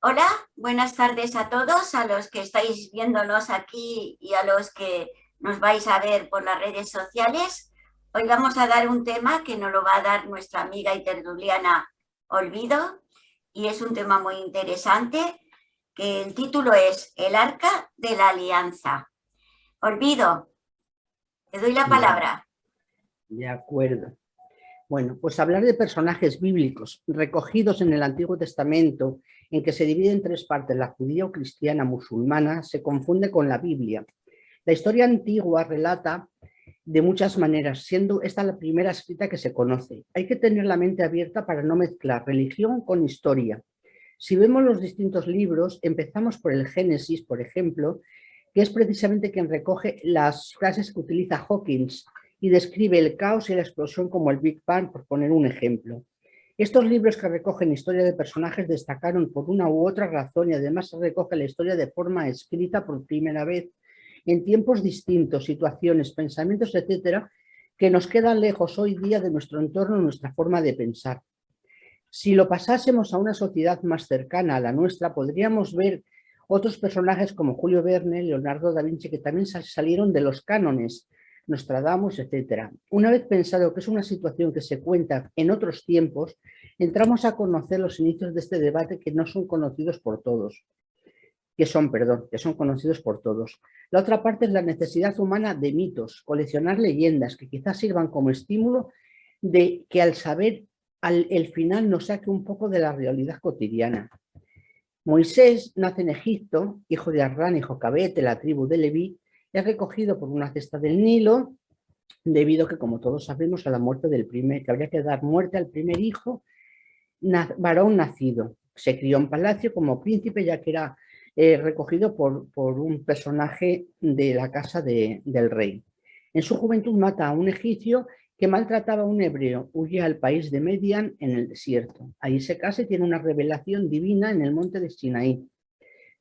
Hola, buenas tardes a todos, a los que estáis viéndonos aquí y a los que nos vais a ver por las redes sociales. Hoy vamos a dar un tema que nos lo va a dar nuestra amiga y tertuliana Olvido, y es un tema muy interesante, que el título es El Arca de la Alianza. Olvido, te doy la Bien, palabra. de acuerdo. Bueno, pues hablar de personajes bíblicos recogidos en el Antiguo Testamento, en que se divide en tres partes, la judía o cristiana musulmana, se confunde con la Biblia. La historia antigua relata de muchas maneras, siendo esta la primera escrita que se conoce. Hay que tener la mente abierta para no mezclar religión con historia. Si vemos los distintos libros, empezamos por el Génesis, por ejemplo, que es precisamente quien recoge las frases que utiliza Hawkins y describe el caos y la explosión como el Big Bang, por poner un ejemplo. Estos libros que recogen historia de personajes destacaron por una u otra razón y además se recoge la historia de forma escrita por primera vez en tiempos distintos, situaciones, pensamientos, etcétera, que nos quedan lejos hoy día de nuestro entorno, nuestra forma de pensar. Si lo pasásemos a una sociedad más cercana a la nuestra, podríamos ver otros personajes como Julio Verne, Leonardo da Vinci, que también salieron de los cánones, Nostradamus, etc. Una vez pensado que es una situación que se cuenta en otros tiempos, entramos a conocer los inicios de este debate que no son conocidos por todos, que son conocidos por todos. La otra parte es la necesidad humana de mitos, coleccionar leyendas que quizás sirvan como estímulo de que al saber el final nos saque un poco de la realidad cotidiana. Moisés nace en Egipto, hijo de Arrán y Jocabet, de la tribu de Leví, es recogido por una cesta del Nilo, debido a que, como todos sabemos, a la muerte que habría que dar muerte al primer hijo varón nacido. Se crió en palacio como príncipe, ya que era recogido por un personaje de la casa del rey. En su juventud mata a un egipcio que maltrataba a un hebreo, huye al país de Median en el desierto. Ahí se casa y tiene una revelación divina en el monte de Sinaí.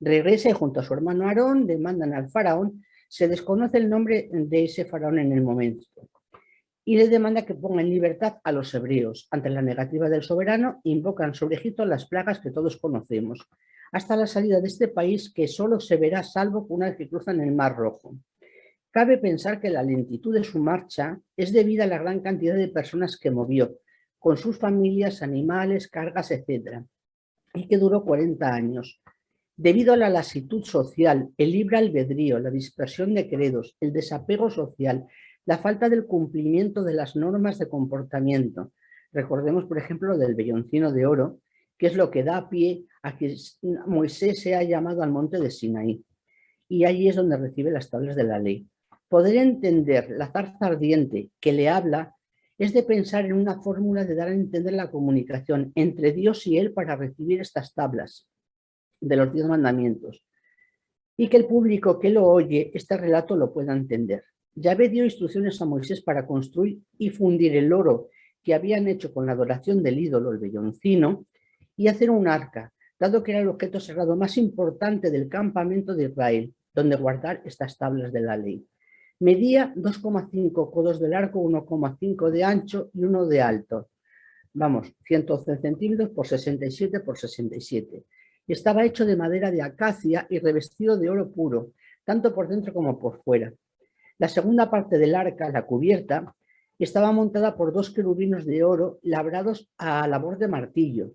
Regresa y junto a su hermano Aarón demandan al faraón, se desconoce el nombre de ese faraón en el momento, y le demanda que ponga en libertad a los hebreos. Ante la negativa del soberano, invocan sobre Egipto las plagas que todos conocemos, hasta la salida de este país que solo se verá salvo una vez que cruzan el Mar Rojo. Cabe pensar que la lentitud de su marcha es debida a la gran cantidad de personas que movió, con sus familias, animales, cargas, etc., y que duró 40 años. Debido a la lasitud social, el libre albedrío, la dispersión de credos, el desapego social, la falta del cumplimiento de las normas de comportamiento. Recordemos, por ejemplo, del velloncino de oro, que es lo que da pie a que Moisés sea llamado al monte de Sinaí. Y allí es donde recibe las tablas de la ley. Poder entender la zarza ardiente que le habla es de pensar en una fórmula de dar a entender la comunicación entre Dios y él para recibir estas tablas de los 10 mandamientos, y que el público que lo oye este relato lo pueda entender. Yahvé dio instrucciones a Moisés para construir y fundir el oro que habían hecho con la adoración del ídolo, el velloncino, y hacer un arca, dado que era el objeto sagrado más importante del campamento de Israel, donde guardar estas tablas de la ley. Medía 2,5 codos de largo, 1,5 de ancho y 1 de alto. Vamos, 111 centímetros por 67 por 67. Estaba hecho de madera de acacia y revestido de oro puro, tanto por dentro como por fuera. La segunda parte del arca, la cubierta, estaba montada por 2 querubines de oro labrados a labor de martillo,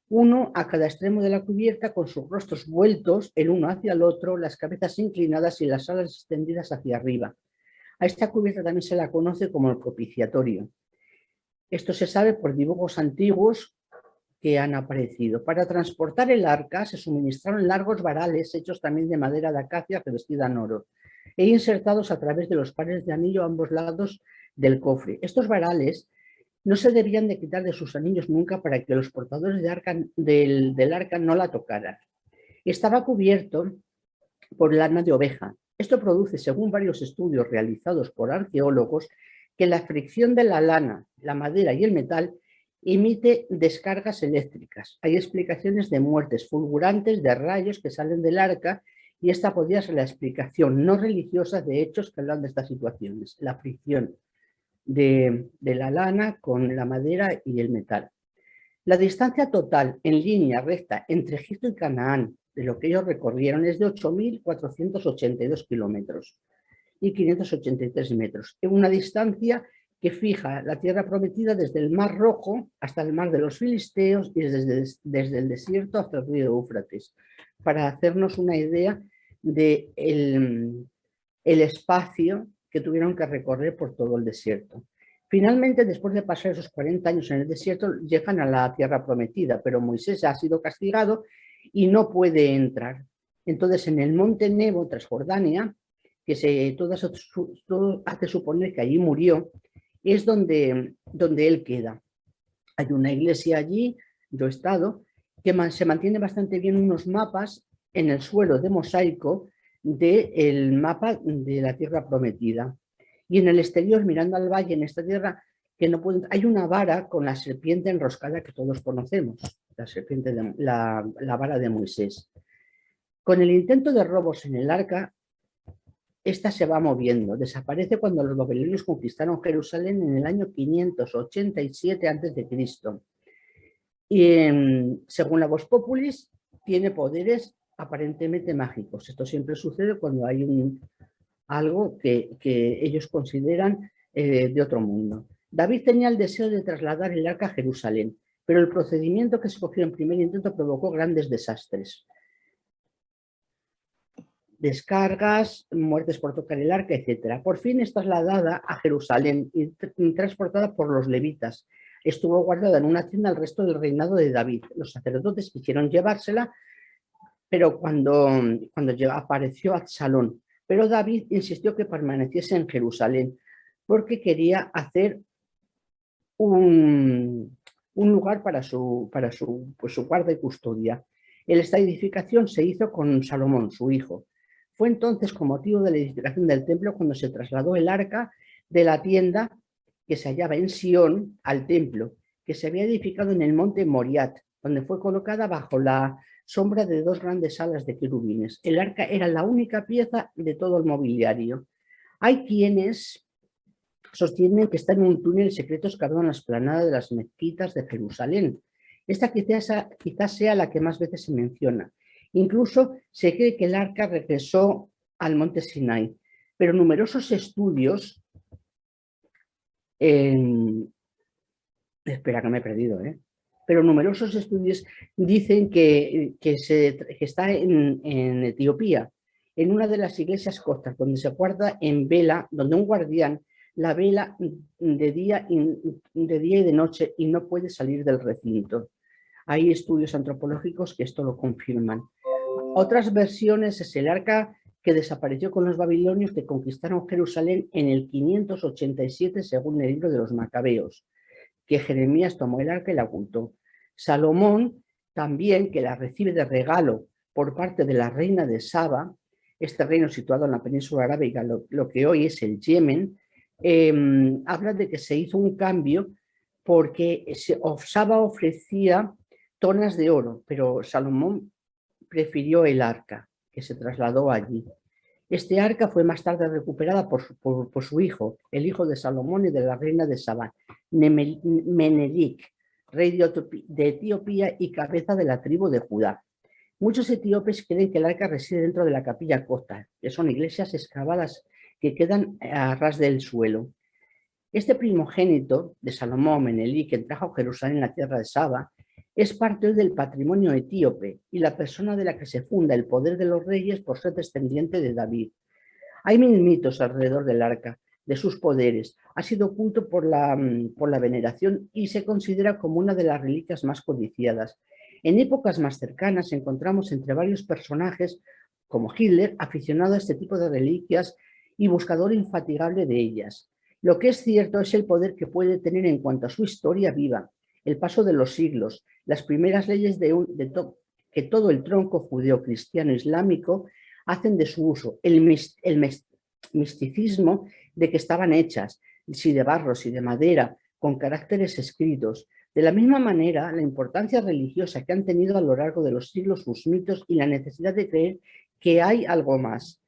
uno a cada extremo de la cubierta con sus rostros vueltos el uno hacia el otro, las cabezas inclinadas y las alas extendidas hacia arriba. A esta cubierta también se la conoce como el propiciatorio. Esto se sabe por dibujos antiguos que han aparecido. Para transportar el arca se suministraron largos varales hechos también de madera de acacia revestida en oro e insertados a través de los pares de anillo a ambos lados del cofre. Estos varales no se debían de quitar de sus anillos nunca para que los portadores del arca no la tocaran. Estaba cubierto por lana de oveja. Esto produce, según varios estudios realizados por arqueólogos, que la fricción de la lana, la madera y el metal emite descargas eléctricas. Hay explicaciones de muertes fulgurantes de rayos que salen del arca y esta podría ser la explicación no religiosa de hechos que hablan de estas situaciones, la fricción de la lana con la madera y el metal. La distancia total en línea recta entre Egipto y Canaán de lo que ellos recorrieron es de 8.482 kilómetros y 583 metros. Es una distancia que fija la tierra prometida desde el Mar Rojo hasta el Mar de los Filisteos y desde el desierto hasta el río Éufrates, para hacernos una idea de el espacio que tuvieron que recorrer por todo el desierto. Finalmente, después de pasar esos 40 años en el desierto, llegan a la tierra prometida, pero Moisés ha sido castigado y no puede entrar. Entonces, en el monte Nebo, tras Jordania, que todo hace suponer que allí murió, es donde él queda. Hay una iglesia allí, yo he estado, que se mantiene bastante bien unos mapas en el suelo de mosaico del mapa de la tierra prometida. Y en el exterior, mirando al valle, en esta tierra, hay una vara con la serpiente enroscada que todos conocemos, la vara de Moisés. Con el intento de robos en el arca, esta se va moviendo, desaparece cuando los babilonios conquistaron Jerusalén en el año 587 a.C. Y según la Vox Populis, tiene poderes aparentemente mágicos. Esto siempre sucede cuando hay algo que ellos consideran de otro mundo. David tenía el deseo de trasladar el arca a Jerusalén, pero el procedimiento que se cogió en primer intento provocó grandes desastres. Descargas, muertes por tocar el arca, etc. Por fin es trasladada a Jerusalén y transportada por los levitas. Estuvo guardada en una tienda el resto del reinado de David. Los sacerdotes quisieron llevársela, pero cuando apareció Absalón. Pero David insistió que permaneciese en Jerusalén porque quería hacer un lugar para su guarda y custodia. Esta edificación se hizo con Salomón, su hijo. Fue entonces con motivo de la edificación del templo cuando se trasladó el arca de la tienda que se hallaba en Sión al templo, que se había edificado en el monte Moriat, donde fue colocada bajo la sombra de dos grandes alas de querubines. El arca era la única pieza de todo el mobiliario. Hay quienes sostienen que está en un túnel secreto excavado en la explanada de las mezquitas de Jerusalén. Esta quizás sea la que más veces se menciona. Incluso se cree que el arca regresó al monte Sinai, pero numerosos estudios... Espera, que me he perdido, Pero numerosos estudios dicen que está en Etiopía, en una de las iglesias costas, donde se guarda en vela, donde un guardián la vela de día y de noche y no puede salir del recinto. Hay estudios antropológicos que esto lo confirman. Otras versiones es el arca que desapareció con los babilonios que conquistaron Jerusalén en el 587 según el libro de los Macabeos, que Jeremías tomó el arca y la ocultó. Salomón también, que la recibe de regalo por parte de la reina de Saba, este reino situado en la península arábiga, lo que hoy es el Yemen, habla de que se hizo un cambio porque Saba ofrecía tonas de oro, pero Salomón prefirió el arca, que se trasladó allí. Este arca fue más tarde recuperada por su hijo, el hijo de Salomón y de la reina de Saba, Menelik, rey de Etiopía y cabeza de la tribu de Judá. Muchos etíopes creen que el arca reside dentro de la capilla copta, que son iglesias excavadas que quedan a ras del suelo. Este primogénito de Salomón, Menelik, que trajo a Jerusalén, la tierra de Saba, es parte del patrimonio etíope y la persona de la que se funda el poder de los reyes por ser descendiente de David. Hay 1000 mitos alrededor del arca, de sus poderes. Ha sido oculto por la veneración y se considera como una de las reliquias más codiciadas. En épocas más cercanas encontramos entre varios personajes, como Hitler, aficionado a este tipo de reliquias y buscador infatigable de ellas. Lo que es cierto es el poder que puede tener en cuanto a su historia viva, el paso de los siglos, las primeras leyes que todo el tronco judeo-cristiano islámico hacen de su uso, el misticismo de que estaban hechas, si de barro, si de madera, con caracteres escritos. De la misma manera, la importancia religiosa que han tenido a lo largo de los siglos sus mitos y la necesidad de creer que hay algo más,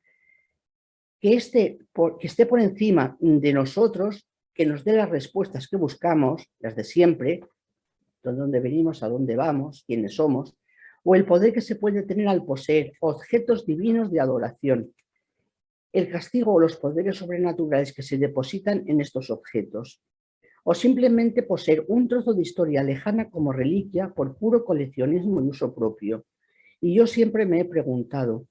que esté por encima de nosotros, que nos dé las respuestas que buscamos, las de siempre, de dónde venimos, a dónde vamos, quiénes somos, o el poder que se puede tener al poseer objetos divinos de adoración, el castigo o los poderes sobrenaturales que se depositan en estos objetos, o simplemente poseer un trozo de historia lejana como reliquia por puro coleccionismo y uso propio. Y yo siempre me he preguntado,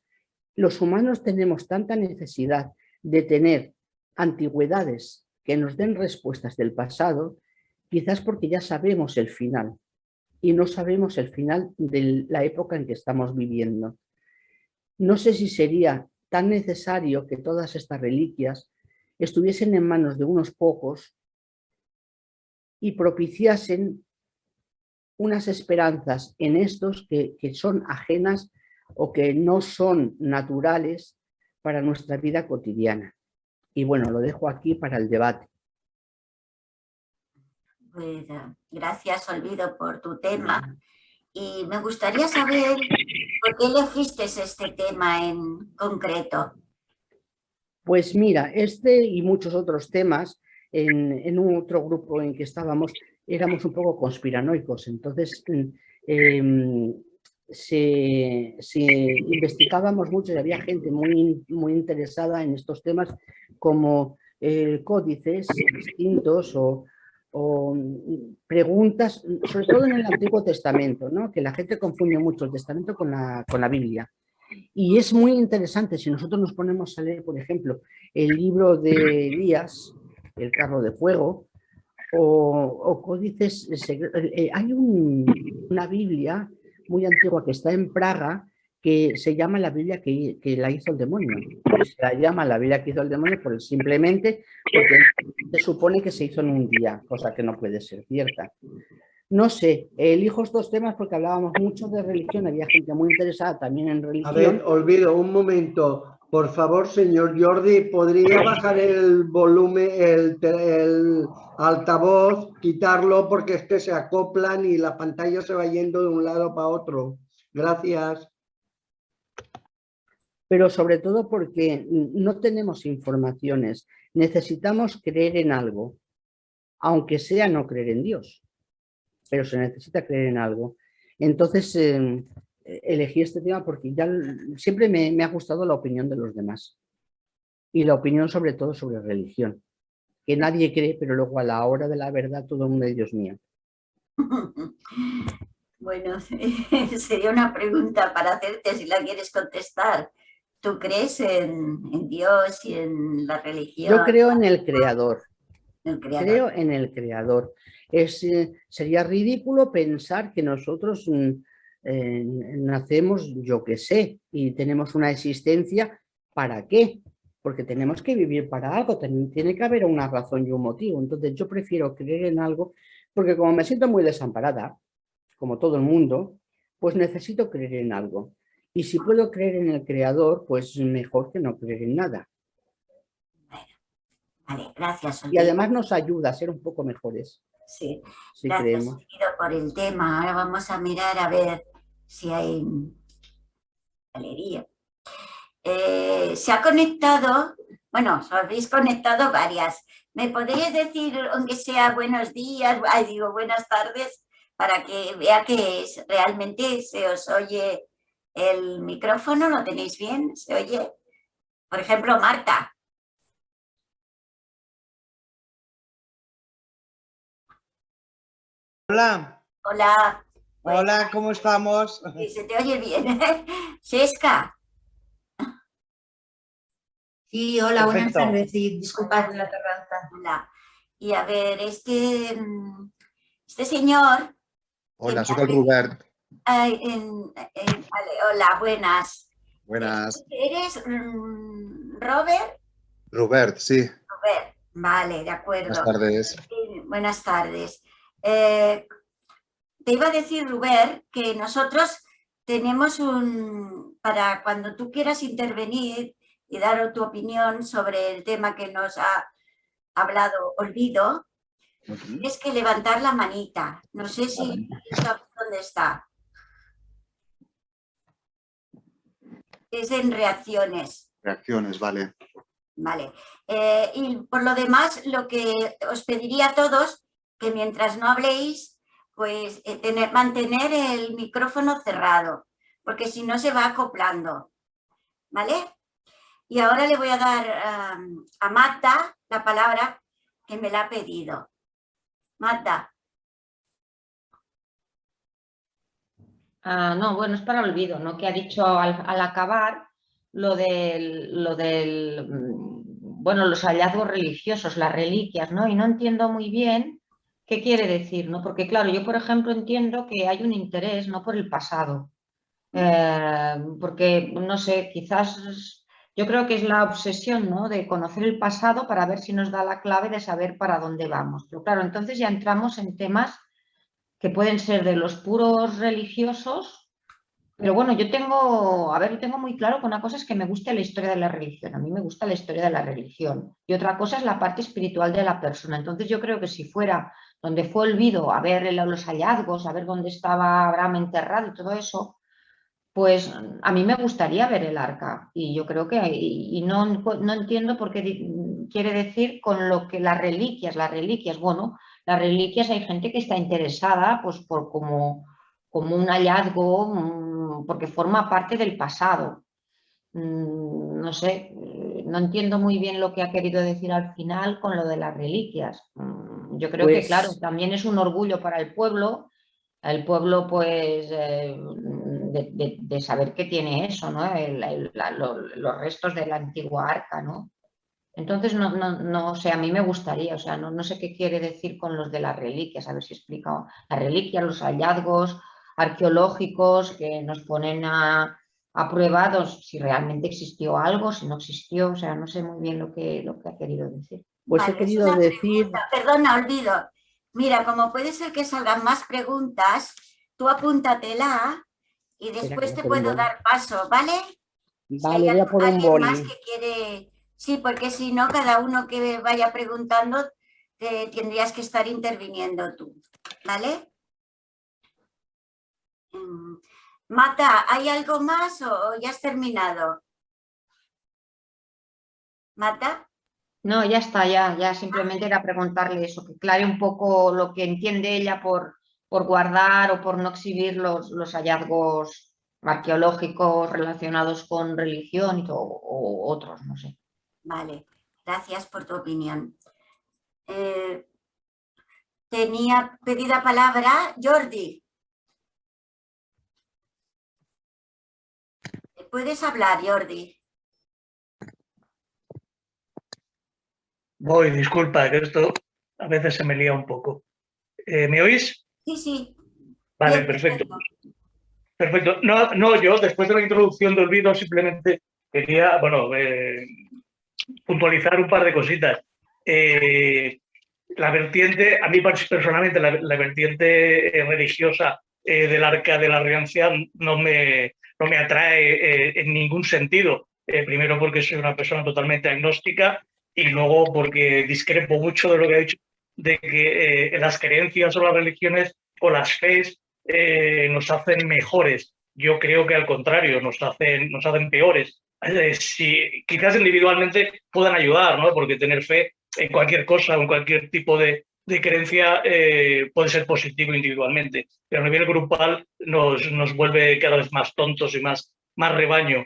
¿los humanos tenemos tanta necesidad de tener antigüedades que nos den respuestas del pasado? Quizás porque ya sabemos el final y no sabemos el final de la época en que estamos viviendo. No sé si sería tan necesario que todas estas reliquias estuviesen en manos de unos pocos y propiciasen unas esperanzas en estos que son ajenas o que no son naturales para nuestra vida cotidiana. Y bueno, lo dejo aquí para el debate. Pues, gracias, Olvido, por tu tema. Y me gustaría saber por qué elegiste este tema en concreto. Pues mira, este y muchos otros temas, en un otro grupo en que estábamos, éramos un poco conspiranoicos. Entonces, investigábamos mucho y había gente muy interesada en estos temas como códices distintos o preguntas, sobre todo en el Antiguo Testamento, ¿no? Que la gente confunde mucho el Testamento con la Biblia. Y es muy interesante si nosotros nos ponemos a leer, por ejemplo, el libro de Elías, el carro de fuego, o códices. Hay una Biblia muy antigua que está en Praga que se llama la Biblia que la hizo el demonio. Se la llama la Biblia que hizo el demonio simplemente porque se supone que se hizo en un día, cosa que no puede ser cierta. No sé, elijo estos temas porque hablábamos mucho de religión, había gente muy interesada también en religión. A ver, Olvido, un momento. Por favor, señor Jordi, ¿podría bajar el volumen, el altavoz, quitarlo porque es que se acoplan y la pantalla se va yendo de un lado para otro? Gracias. Pero sobre todo porque no tenemos informaciones. Necesitamos creer en algo, aunque sea no creer en Dios, pero se necesita creer en algo. Entonces, elegí este tema porque ya siempre me ha gustado la opinión de los demás y la opinión sobre todo sobre religión, que nadie cree, pero luego a la hora de la verdad todo el mundo es Dios mío. Bueno, sería una pregunta para hacerte si la quieres contestar. ¿Tú crees en Dios y en la religión? Yo creo en el Creador. Creo en el Creador. Sería ridículo pensar que nosotros nacemos, yo qué sé, y tenemos una existencia. ¿Para qué? Porque tenemos que vivir para algo, tiene que haber una razón y un motivo. Entonces yo prefiero creer en algo, porque como me siento muy desamparada, como todo el mundo, pues necesito creer en algo. Y si puedo creer en el Creador, pues mejor que no creer en nada. Vale, gracias. Y además nos ayuda a ser un poco mejores. Sí, si gracias creemos. por el tema. Ahora vamos a mirar a ver si hay galería. Se ha conectado, bueno, os habéis conectado varias. ¿Me podéis decir, aunque sea buenos días, buenas tardes, para que vea que realmente se os oye el micrófono? ¿Lo tenéis bien? ¿Se oye? Por ejemplo, Marta. Hola. Hola. Hola, ¿cómo estamos? Sí, se te oye bien. Sesca. Sí, hola, Perfecto. buenas tardes. Sí, disculpad la tardanza. Hola. Y a ver, este señor... Hola, soy el Robert. Vale, hola, buenas. Buenas. ¿Eres Robert? Robert, sí. Robert, vale, de acuerdo. Buenas tardes. Buenas tardes. Te iba a decir, Robert, que nosotros tenemos para cuando tú quieras intervenir y dar tu opinión sobre el tema que nos ha hablado Olvido, tienes que levantar la manita. No sé si sabes dónde está. Es en reacciones. Reacciones, vale. Vale. Y por lo demás, lo que os pediría a todos, que mientras no habléis, pues mantener el micrófono cerrado, porque si no se va acoplando, ¿vale? Y ahora le voy a dar a Magda la palabra que me la ha pedido. Magda. No, bueno, es para olvido, ¿no? Que ha dicho al acabar lo del, bueno, los hallazgos religiosos, las reliquias, ¿no? Y no entiendo muy bien qué quiere decir, ¿no? Porque claro, yo por ejemplo entiendo que hay un interés, ¿no? Por el pasado. Porque, no sé, quizás yo creo que es la obsesión, ¿no? De conocer el pasado para ver si nos da la clave de saber para dónde vamos. Pero claro, entonces ya entramos en temas que pueden ser de los puros religiosos, pero bueno, yo tengo muy claro que una cosa es que me guste la historia de la religión, a mí me gusta la historia de la religión, y otra cosa es la parte espiritual de la persona. Entonces yo creo que si fuera donde fue olvido, a ver los hallazgos, a ver dónde estaba Abraham enterrado y todo eso, pues a mí me gustaría ver el arca, y yo creo que, y no entiendo por qué quiere decir con lo que las reliquias, bueno, las reliquias hay gente que está interesada pues como un hallazgo, porque forma parte del pasado. No sé, no entiendo muy bien lo que ha querido decir al final con lo de las reliquias. Yo creo que, claro, Pues, también es un orgullo para el pueblo pues de saber que tiene eso, ¿no? Los restos de la antigua arca, ¿no? Entonces, no sé, a mí me gustaría, o sea, no sé qué quiere decir con los de las reliquias, a ver si explica. Las reliquias, los hallazgos arqueológicos que nos ponen a prueba si realmente existió algo, si no existió, o sea, no sé muy bien lo que ha querido decir. pues he Vale, es querido una decir, pregunta. Perdona, olvido. Mira, como puede ser que salgan más preguntas, tú apúntatela y espera que después voy a te por un puedo boli. dar paso, ¿vale? Si hay Vale, voy a por un alguien más boli. que quiere... Sí, porque si no, cada uno que vaya preguntando, tendrías que estar interviniendo tú, ¿vale? Mata, ¿hay algo más o ya has terminado? Mata. No, ya está, ya simplemente era preguntarle eso, que aclare un poco lo que entiende ella por guardar o por no exhibir los hallazgos arqueológicos relacionados con religión o otros, no sé. Vale, gracias por tu opinión. Tenía pedida palabra Jordi. ¿Puedes hablar, Jordi? Voy, disculpa, que esto a veces se me lía un poco. ¿Me oís? Sí, sí. Vale, Bien, perfecto. perfecto. Perfecto. No, yo después de la introducción de Olvido simplemente quería, bueno, puntualizar un par de cositas. La vertiente, a mí personalmente, la vertiente religiosa del Arca de la Alianza no me atrae en ningún sentido. Primero porque soy una persona totalmente agnóstica y luego porque discrepo mucho de lo que ha dicho, de que las creencias o las religiones o las fes nos hacen mejores. Yo creo que al contrario, nos hacen peores. Si, quizás individualmente puedan ayudar, ¿no? Porque tener fe en cualquier cosa o en cualquier tipo de creencia puede ser positivo individualmente, pero a nivel grupal nos vuelve cada vez más tontos y más rebaño.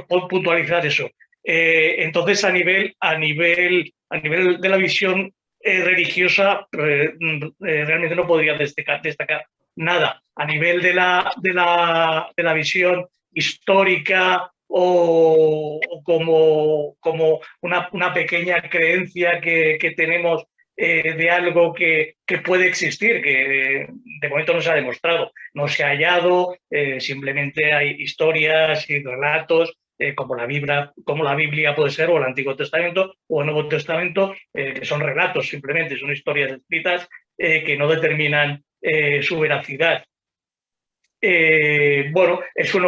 Puntualizar eso. Entonces, a nivel de la visión religiosa, realmente no podría destacar nada. A nivel de la visión histórica o como una pequeña creencia que tenemos de algo que puede existir, que de momento no se ha demostrado, no se ha hallado, simplemente hay historias y relatos como la Biblia puede ser, o el Antiguo Testamento o el Nuevo Testamento, que son relatos simplemente, son historias escritas que no determinan su veracidad. Bueno, es un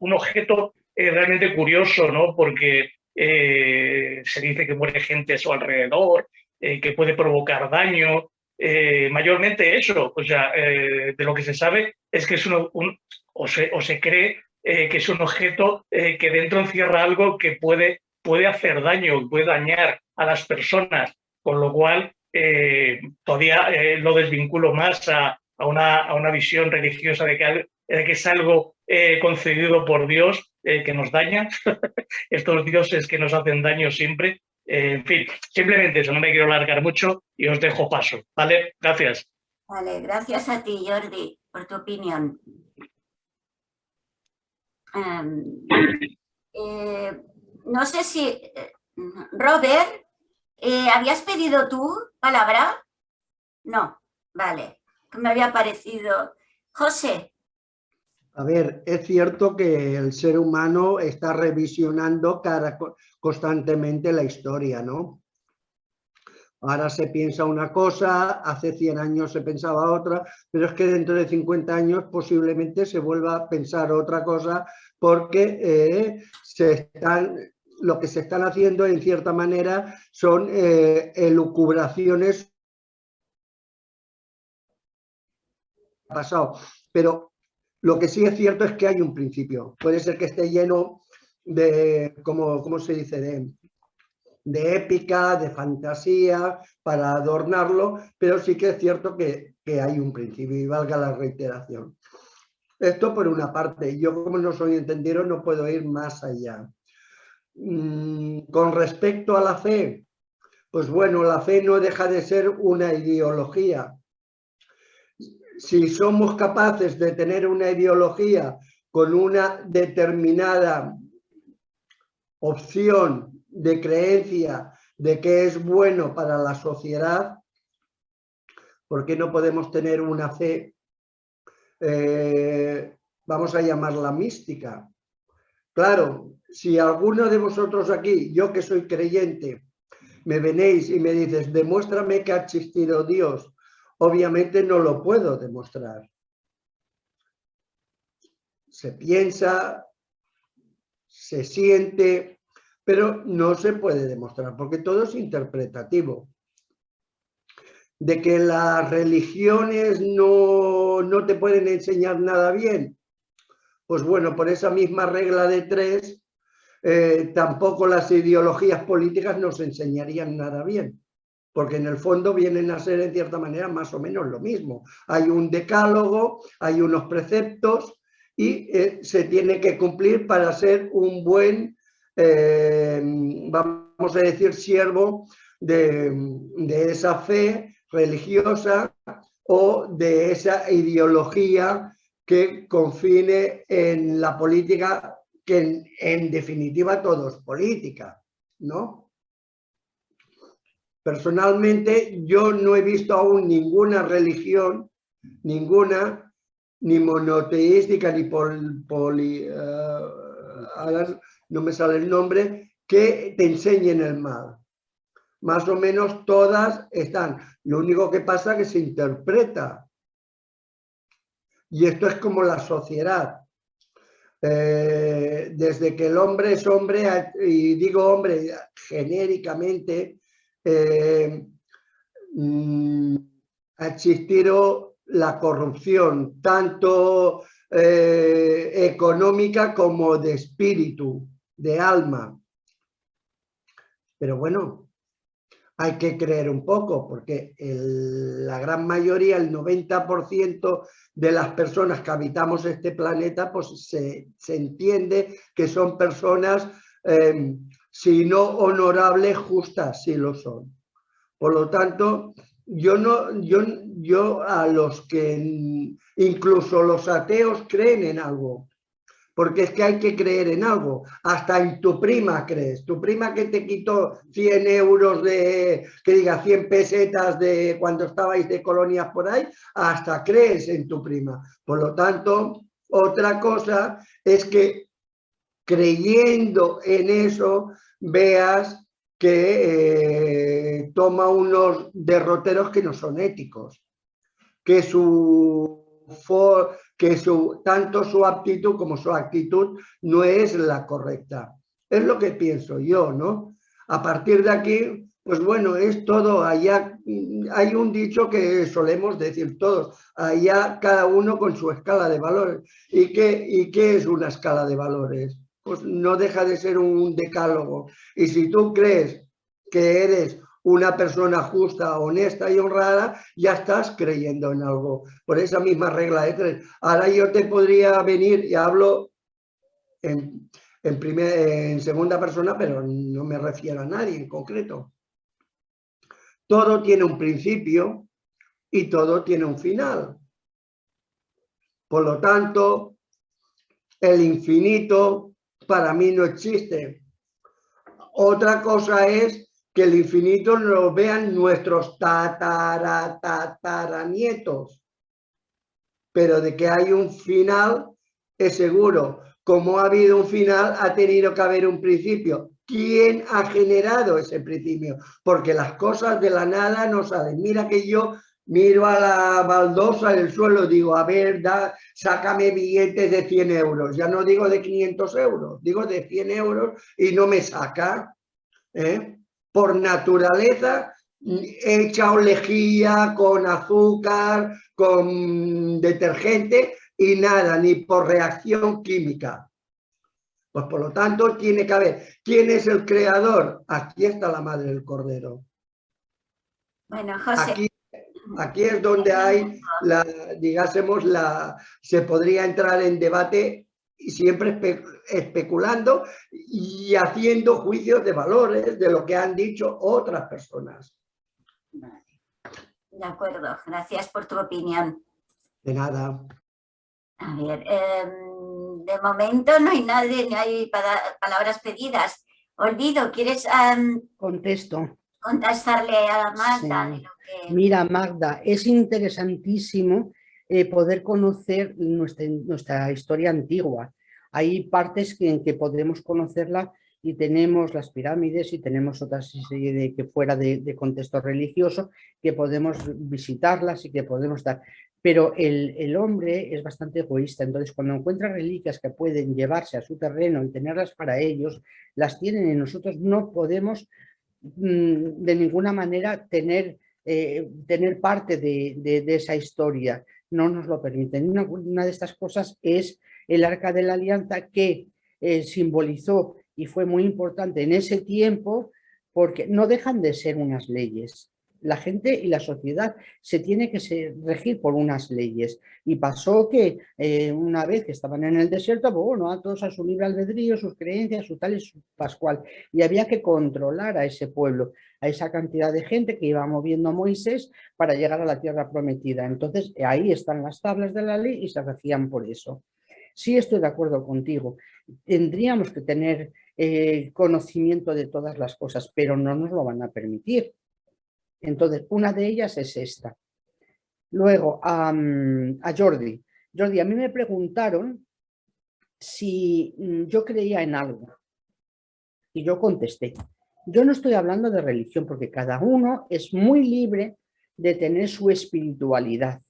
objeto realmente curioso, ¿no? Porque se dice que muere gente a su alrededor, que puede provocar daño, mayormente eso. O sea, de lo que se sabe es que es o se cree que es un objeto que dentro encierra algo que puede hacer daño, puede dañar a las personas, con lo cual todavía lo desvinculo más a una visión religiosa de que es algo concedido por Dios que nos daña, estos dioses que nos hacen daño siempre. En fin, simplemente eso, no me quiero alargar mucho y os dejo paso, ¿vale? Gracias. Vale, gracias a ti, Jordi, por tu opinión. No sé si... Robert, ¿habías pedido tú palabra? No, vale, me había parecido. José. A ver, es cierto que el ser humano está revisionando constantemente la historia, ¿no? Ahora se piensa una cosa, hace 100 años se pensaba otra, pero es que dentro de 50 años posiblemente se vuelva a pensar otra cosa porque lo que se están haciendo en cierta manera son elucubraciones pasado, pero lo que sí es cierto es que hay un principio. Puede ser que esté lleno de, ¿cómo se dice?, de épica, de fantasía, para adornarlo, pero sí que es cierto que hay un principio, y valga la reiteración. Esto por una parte. Yo, como no soy entendido, no puedo ir más allá. Con respecto a la fe, pues bueno, la fe no deja de ser una ideología. Si somos capaces de tener una ideología con una determinada opción de creencia de que es bueno para la sociedad, ¿por qué no podemos tener una fe, vamos a llamarla mística? Claro, si alguno de vosotros aquí, yo que soy creyente, me venéis y me dices, demuéstrame que ha existido Dios, obviamente no lo puedo demostrar. Se piensa, se siente, pero no se puede demostrar, porque todo es interpretativo. De que las religiones no te pueden enseñar nada bien, pues bueno, por esa misma regla de 3, tampoco las ideologías políticas nos enseñarían nada bien, porque en el fondo vienen a ser en cierta manera más o menos lo mismo. Hay un decálogo, hay unos preceptos y se tiene que cumplir para ser un buen, vamos a decir, siervo de esa fe religiosa o de esa ideología que confine en la política, que en definitiva todo es política, ¿no? Personalmente yo no he visto aún ninguna religión, ninguna, ni monoteística, ni ahora no me sale el nombre, que te enseñen el mal. Más o menos todas están. Lo único que pasa es que se interpreta. Y esto es como la sociedad. Desde que el hombre es hombre, y digo hombre genéricamente, ha existido la corrupción, tanto económica como de espíritu, de alma. Pero bueno, hay que creer un poco, porque la gran mayoría, el 90% de las personas que habitamos este planeta, pues se entiende que son personas, si no honorables, justas, sí lo son. Por lo tanto, yo a los que, incluso los ateos, creen en algo. Porque es que hay que creer en algo. Hasta en tu prima crees. Tu prima que te quitó 100 euros que diga 100 pesetas de cuando estabais de colonias por ahí, hasta crees en tu prima. Por lo tanto, otra cosa es que creyendo en eso veas que toma unos derroteros que no son éticos. Que tanto su aptitud como su actitud no es la correcta. Es lo que pienso yo, ¿no? A partir de aquí, pues bueno, es todo. Allá hay un dicho que solemos decir todos, allá cada uno con su escala de valores. ¿Y qué es una escala de valores? Pues no deja de ser un decálogo. Y si tú crees que eres una persona justa, honesta y honrada, ya estás creyendo en algo. Por esa misma regla de 3. Ahora yo te podría venir y hablo en segunda persona, pero no me refiero a nadie en concreto. Todo tiene un principio y todo tiene un final. Por lo tanto, el infinito para mí no existe. Otra cosa es que el infinito lo vean nuestros tataranietos. Pero de que hay un final es seguro. Como ha habido un final, ha tenido que haber un principio. ¿Quién ha generado ese principio? Porque las cosas de la nada no salen. Mira que yo miro a la baldosa del suelo y digo, a ver, sácame billetes de 100 euros. Ya no digo de 500 euros, digo de 100 euros y no me saca. Por naturaleza he echado lejía con azúcar, con detergente y nada, ni por reacción química. Pues por lo tanto tiene que haber. ¿Quién es el creador? Aquí está la madre del cordero. Bueno, José. Aquí es donde hay, se podría entrar en debate y siempre especulando y haciendo juicios de valores de lo que han dicho otras personas. De acuerdo, gracias por tu opinión. De nada. A ver, de momento no hay nadie, no hay palabras pedidas. Olvido, ¿quieres Contesto. contestarle a Magda? Sí. Mira, Magda, es interesantísimo poder conocer nuestra historia antigua. Hay partes en que podemos conocerla y tenemos las pirámides y tenemos otra serie de que fuera de contexto religioso que podemos visitarlas y que podemos dar. Pero el hombre es bastante egoísta, entonces cuando encuentra reliquias que pueden llevarse a su terreno y tenerlas para ellos, las tienen y nosotros no podemos de ninguna manera tener parte de esa historia, no nos lo permiten. Una de estas cosas es el Arca de la Alianza que simbolizó y fue muy importante en ese tiempo porque no dejan de ser unas leyes. La gente y la sociedad se tiene que regir por unas leyes y pasó que una vez que estaban en el desierto, pues bueno, a todos a su libre albedrío, sus creencias, su tal y su pascual, y había que controlar a ese pueblo, a esa cantidad de gente que iba moviendo a Moisés para llegar a la tierra prometida. Entonces ahí están las tablas de la ley y se regían por eso. Sí, estoy de acuerdo contigo, tendríamos que tener conocimiento de todas las cosas, pero no nos lo van a permitir. Entonces, una de ellas es esta. Luego, a Jordi. Jordi, a mí me preguntaron si yo creía en algo. Y yo contesté. Yo no estoy hablando de religión, porque cada uno es muy libre de tener su espiritualidad.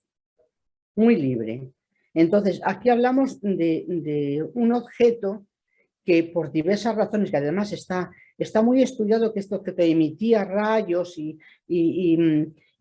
Muy libre. Entonces, aquí hablamos de un objeto que por diversas razones, que además está muy estudiado, que esto que te emitía rayos y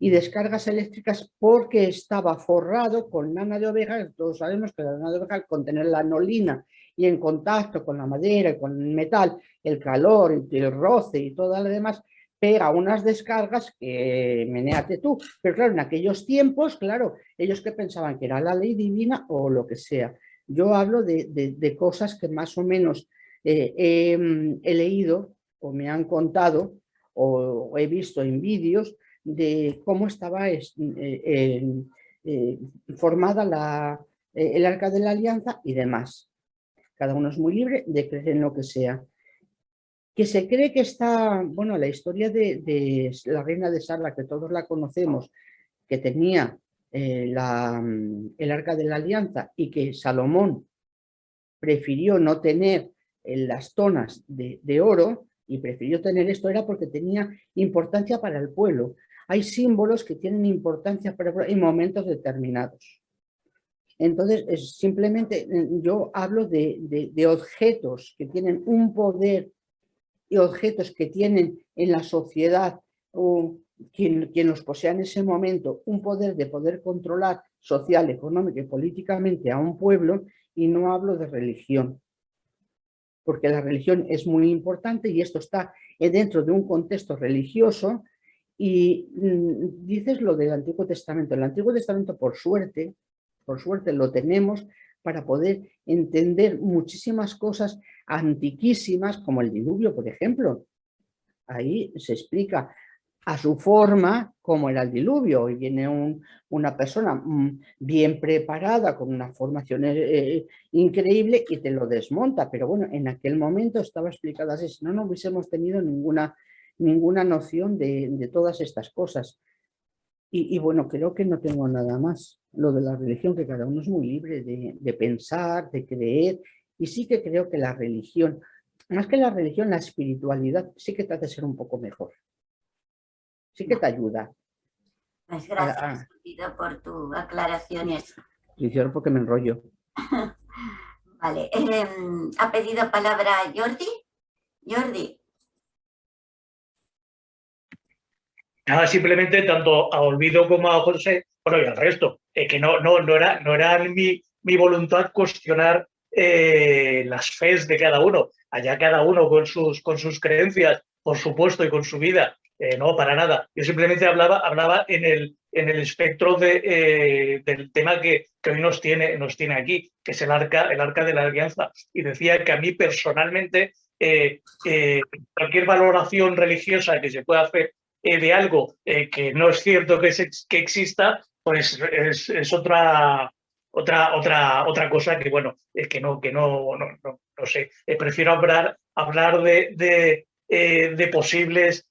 descargas eléctricas porque estaba forrado con lana de oveja. Todos sabemos que la lana de oveja, al contener la anolina y en contacto con la madera y con el metal, el calor, el roce y todo lo demás, pega unas descargas que menéate tú. Pero claro, en aquellos tiempos, claro, ellos que pensaban que era la ley divina o lo que sea. Yo hablo de cosas que más o menos he leído o me han contado o he visto en vídeos de cómo estaba formada el Arca de la Alianza y demás. Cada uno es muy libre de creer en lo que sea. Que se cree que está, bueno, la historia de la reina de Saba, que todos la conocemos, que tenía el Arca de la Alianza y que Salomón prefirió no tener las tonas de oro y prefirió tener esto, era porque tenía importancia para el pueblo. Hay símbolos que tienen importancia para el pueblo en momentos determinados. Entonces, simplemente yo hablo de objetos que tienen un poder y objetos que tienen en la sociedad o quien los posea en ese momento un poder de poder controlar social, económico y políticamente a un pueblo, y no hablo de religión, porque la religión es muy importante y esto está dentro de un contexto religioso Y dices lo del Antiguo Testamento. El Antiguo Testamento, por suerte lo tenemos para poder entender muchísimas cosas antiquísimas, como el diluvio, por ejemplo. Ahí se explica a su forma cómo era el diluvio, y viene una persona bien preparada, con una formación increíble, y te lo desmonta. Pero bueno, en aquel momento estaba explicado así, si no, no hubiésemos tenido ninguna noción de todas estas cosas. Y bueno, creo que no tengo nada más. Lo de la religión, que cada uno es muy libre de pensar, de creer, y sí que creo que la religión, más que la religión, la espiritualidad, sí que te hace ser un poco mejor. Sí que te ayuda. Pues gracias, Pido, por tus aclaraciones. Dice, porque me enrollo. Vale. ¿Ha pedido palabra Jordi? Jordi. Nada, simplemente tanto a Olvido como a José, bueno, y al resto, que no era mi voluntad cuestionar las fes de cada uno. Allá cada uno con sus creencias, por supuesto, y con su vida. No, para nada. Yo simplemente hablaba en el espectro del tema que hoy nos tiene aquí, que es el arca de la alianza. Y decía que a mí personalmente cualquier valoración religiosa que se pueda hacer de algo que no es cierto que exista, pues es otra cosa que, bueno, que no sé. Prefiero hablar de posibles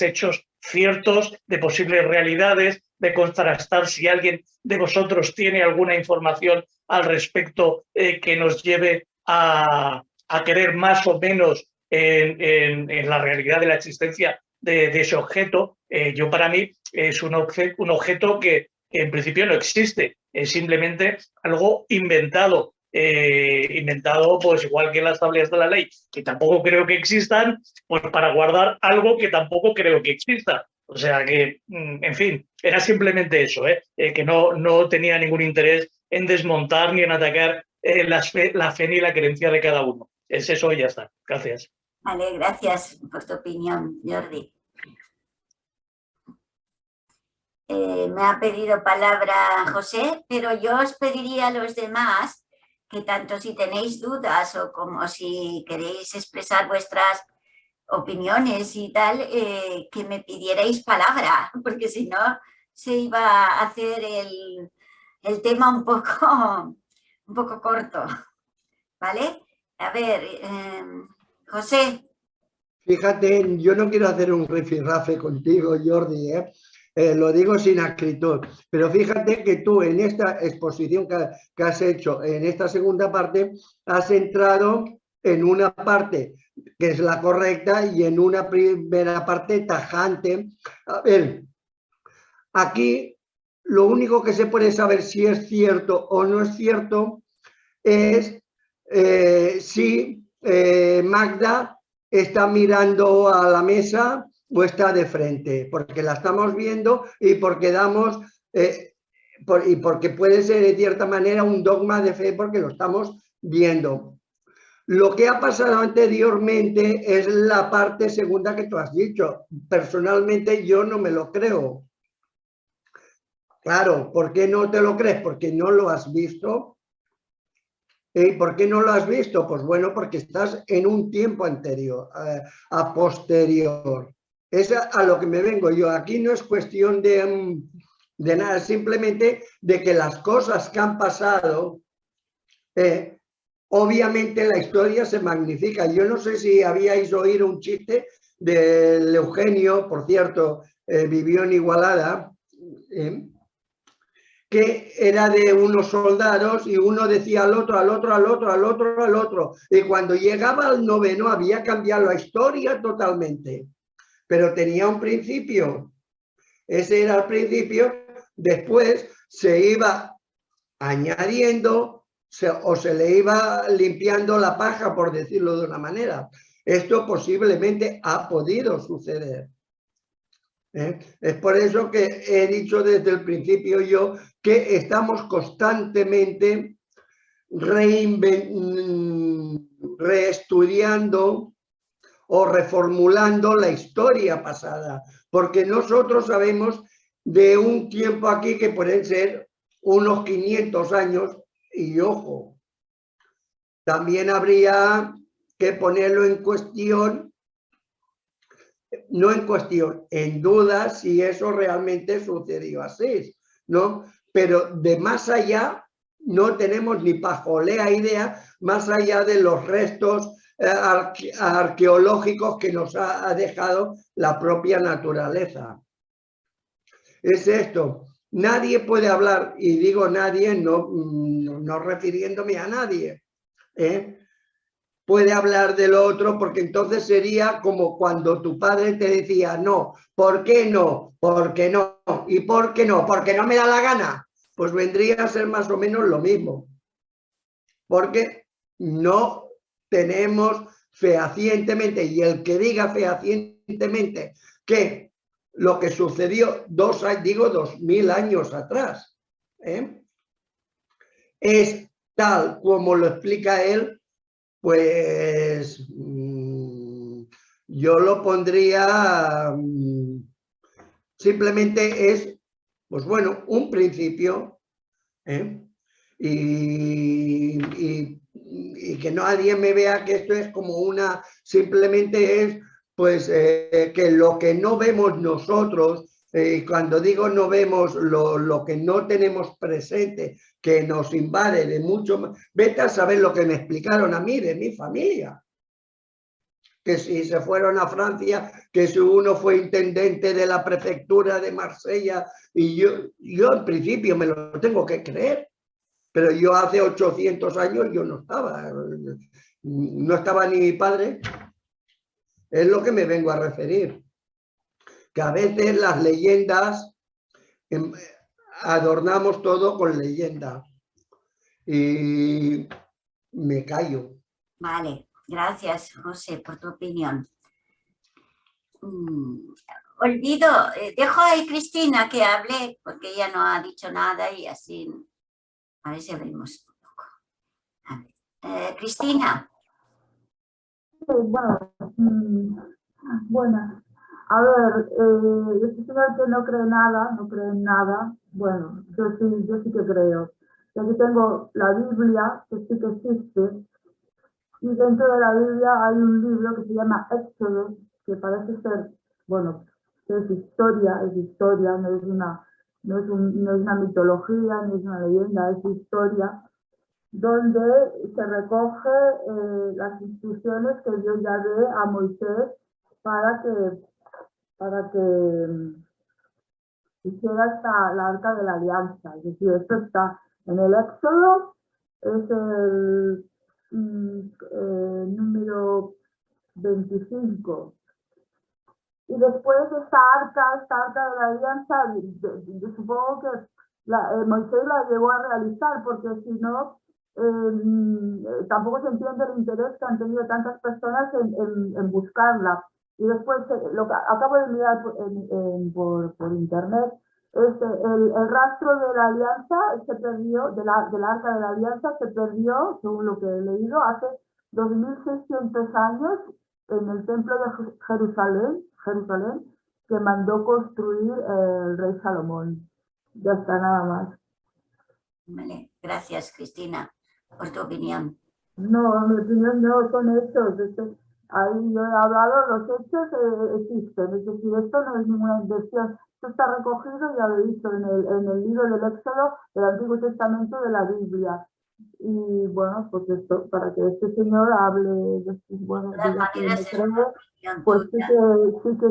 hechos ciertos, de posibles realidades, de contrastar si alguien de vosotros tiene alguna información al respecto que nos lleve a creer más o menos en la realidad de la existencia de ese objeto. Yo, para mí, es un objeto que en principio no existe, es simplemente algo inventado. Inventado, pues igual que las tablas de la ley, que tampoco creo que existan, pues para guardar algo que tampoco creo que exista. O sea que, en fin, era simplemente eso, que no tenía ningún interés en desmontar ni en atacar la fe ni la creencia de cada uno. Es eso y ya está. Gracias. Vale, gracias por tu opinión, Jordi. Me ha pedido palabra José, pero yo os pediría a los demás que tanto si tenéis dudas o como si queréis expresar vuestras opiniones y tal, que me pidierais palabra, porque si no se iba a hacer el tema un poco corto, ¿vale? A ver, José. Fíjate, yo no quiero hacer un rifirrafe contigo, Jordi, lo digo sin acritud, pero fíjate que tú en esta exposición que has hecho, en esta segunda parte, has entrado en una parte que es la correcta y en una primera parte tajante. A ver, aquí lo único que se puede saber si es cierto o no es cierto es si Magda está mirando a la mesa o está de frente, porque la estamos viendo y porque y porque puede ser de cierta manera un dogma de fe porque lo estamos viendo. Lo que ha pasado anteriormente es la parte segunda que tú has dicho. Personalmente yo no me lo creo. Claro, ¿por qué no te lo crees? Porque no lo has visto. ¿Y por qué no lo has visto? Pues bueno, porque estás en un tiempo anterior, a posterior. Es a lo que me vengo yo. Aquí no es cuestión de nada, simplemente de que las cosas que han pasado, obviamente la historia se magnifica. Yo no sé si habíais oído un chiste del Eugenio, por cierto, vivió en Igualada, que era de unos soldados y uno decía al otro. Y cuando llegaba al noveno había cambiado la historia totalmente. Pero tenía un principio. Ese era el principio. Después se iba añadiendo o se le iba limpiando la paja, por decirlo de una manera. Esto posiblemente ha podido suceder. Es por eso que he dicho desde el principio yo que estamos constantemente reestudiando o reformulando la historia pasada, porque nosotros sabemos de un tiempo aquí que pueden ser unos 500 años y ojo, también habría que ponerlo en cuestión, no en cuestión, en duda si eso realmente sucedió así, ¿no? Pero de más allá no tenemos ni pajolea idea, más allá de los restos arqueológicos que nos ha dejado la propia naturaleza. Es esto, nadie puede hablar, y digo nadie no refiriéndome a nadie, puede hablar del otro, porque entonces sería como cuando tu padre te decía, no, ¿por qué no? ¿Por qué no? ¿Y por qué no? Porque no me da la gana. Pues vendría a ser más o menos lo mismo, porque no tenemos fehacientemente, y el que diga fehacientemente que lo que sucedió 2000 años atrás, es tal como lo explica él, pues yo lo pondría, simplemente es, pues bueno, un principio, y que nadie me vea que esto es como una, simplemente es pues que lo que no vemos nosotros, cuando digo no vemos lo que no tenemos presente, que nos invade de mucho más, vete a saber lo que me explicaron a mí de mi familia, que si se fueron a Francia, que si uno fue intendente de la prefectura de Marsella, y yo en principio me lo tengo que creer, pero yo hace 800 años yo no estaba ni mi padre. Es lo que me vengo a referir, que a veces las leyendas, adornamos todo con leyendas, y me callo. Vale, gracias, José, por tu opinión. Olvido, dejo a Cristina que hable, porque ella no ha dicho nada y así, a ver si abrimos un poco. A ver, Cristina. Bueno, a ver, yo soy señor que no cree nada, no cree en nada. Bueno, yo sí que creo. Y aquí tengo la Biblia, que sí que existe, y dentro de la Biblia hay un libro que se llama Éxodo, que parece ser, bueno, es historia, no es una mitología, ni es una leyenda, es historia, donde se recoge las instrucciones que Dios ya dé a Moisés para que hiciera la Arca de la Alianza. Es decir, esto está en el Éxodo, es el número 25. Y después esta arca de la Alianza, yo supongo que Moisés la llegó a realizar, porque si no, tampoco se entiende el interés que han tenido tantas personas en buscarla. Y después, lo que acabo de mirar por internet, el rastro de la Alianza se perdió, del Arca de la Alianza se perdió, según lo que he leído, hace 2600 años en el templo de Jerusalén, que mandó construir el rey Salomón. Ya está, nada más. Vale, gracias, Cristina, por tu opinión. No, mi opinión no, son hechos. Ahí yo he hablado, los hechos existen, es decir, esto no es ninguna invención. Esto está recogido, ya lo he dicho, en el libro del Éxodo del Antiguo Testamento de la Biblia. Y bueno, pues esto, para que este señor hable, bueno, diga que me cree, pues sí que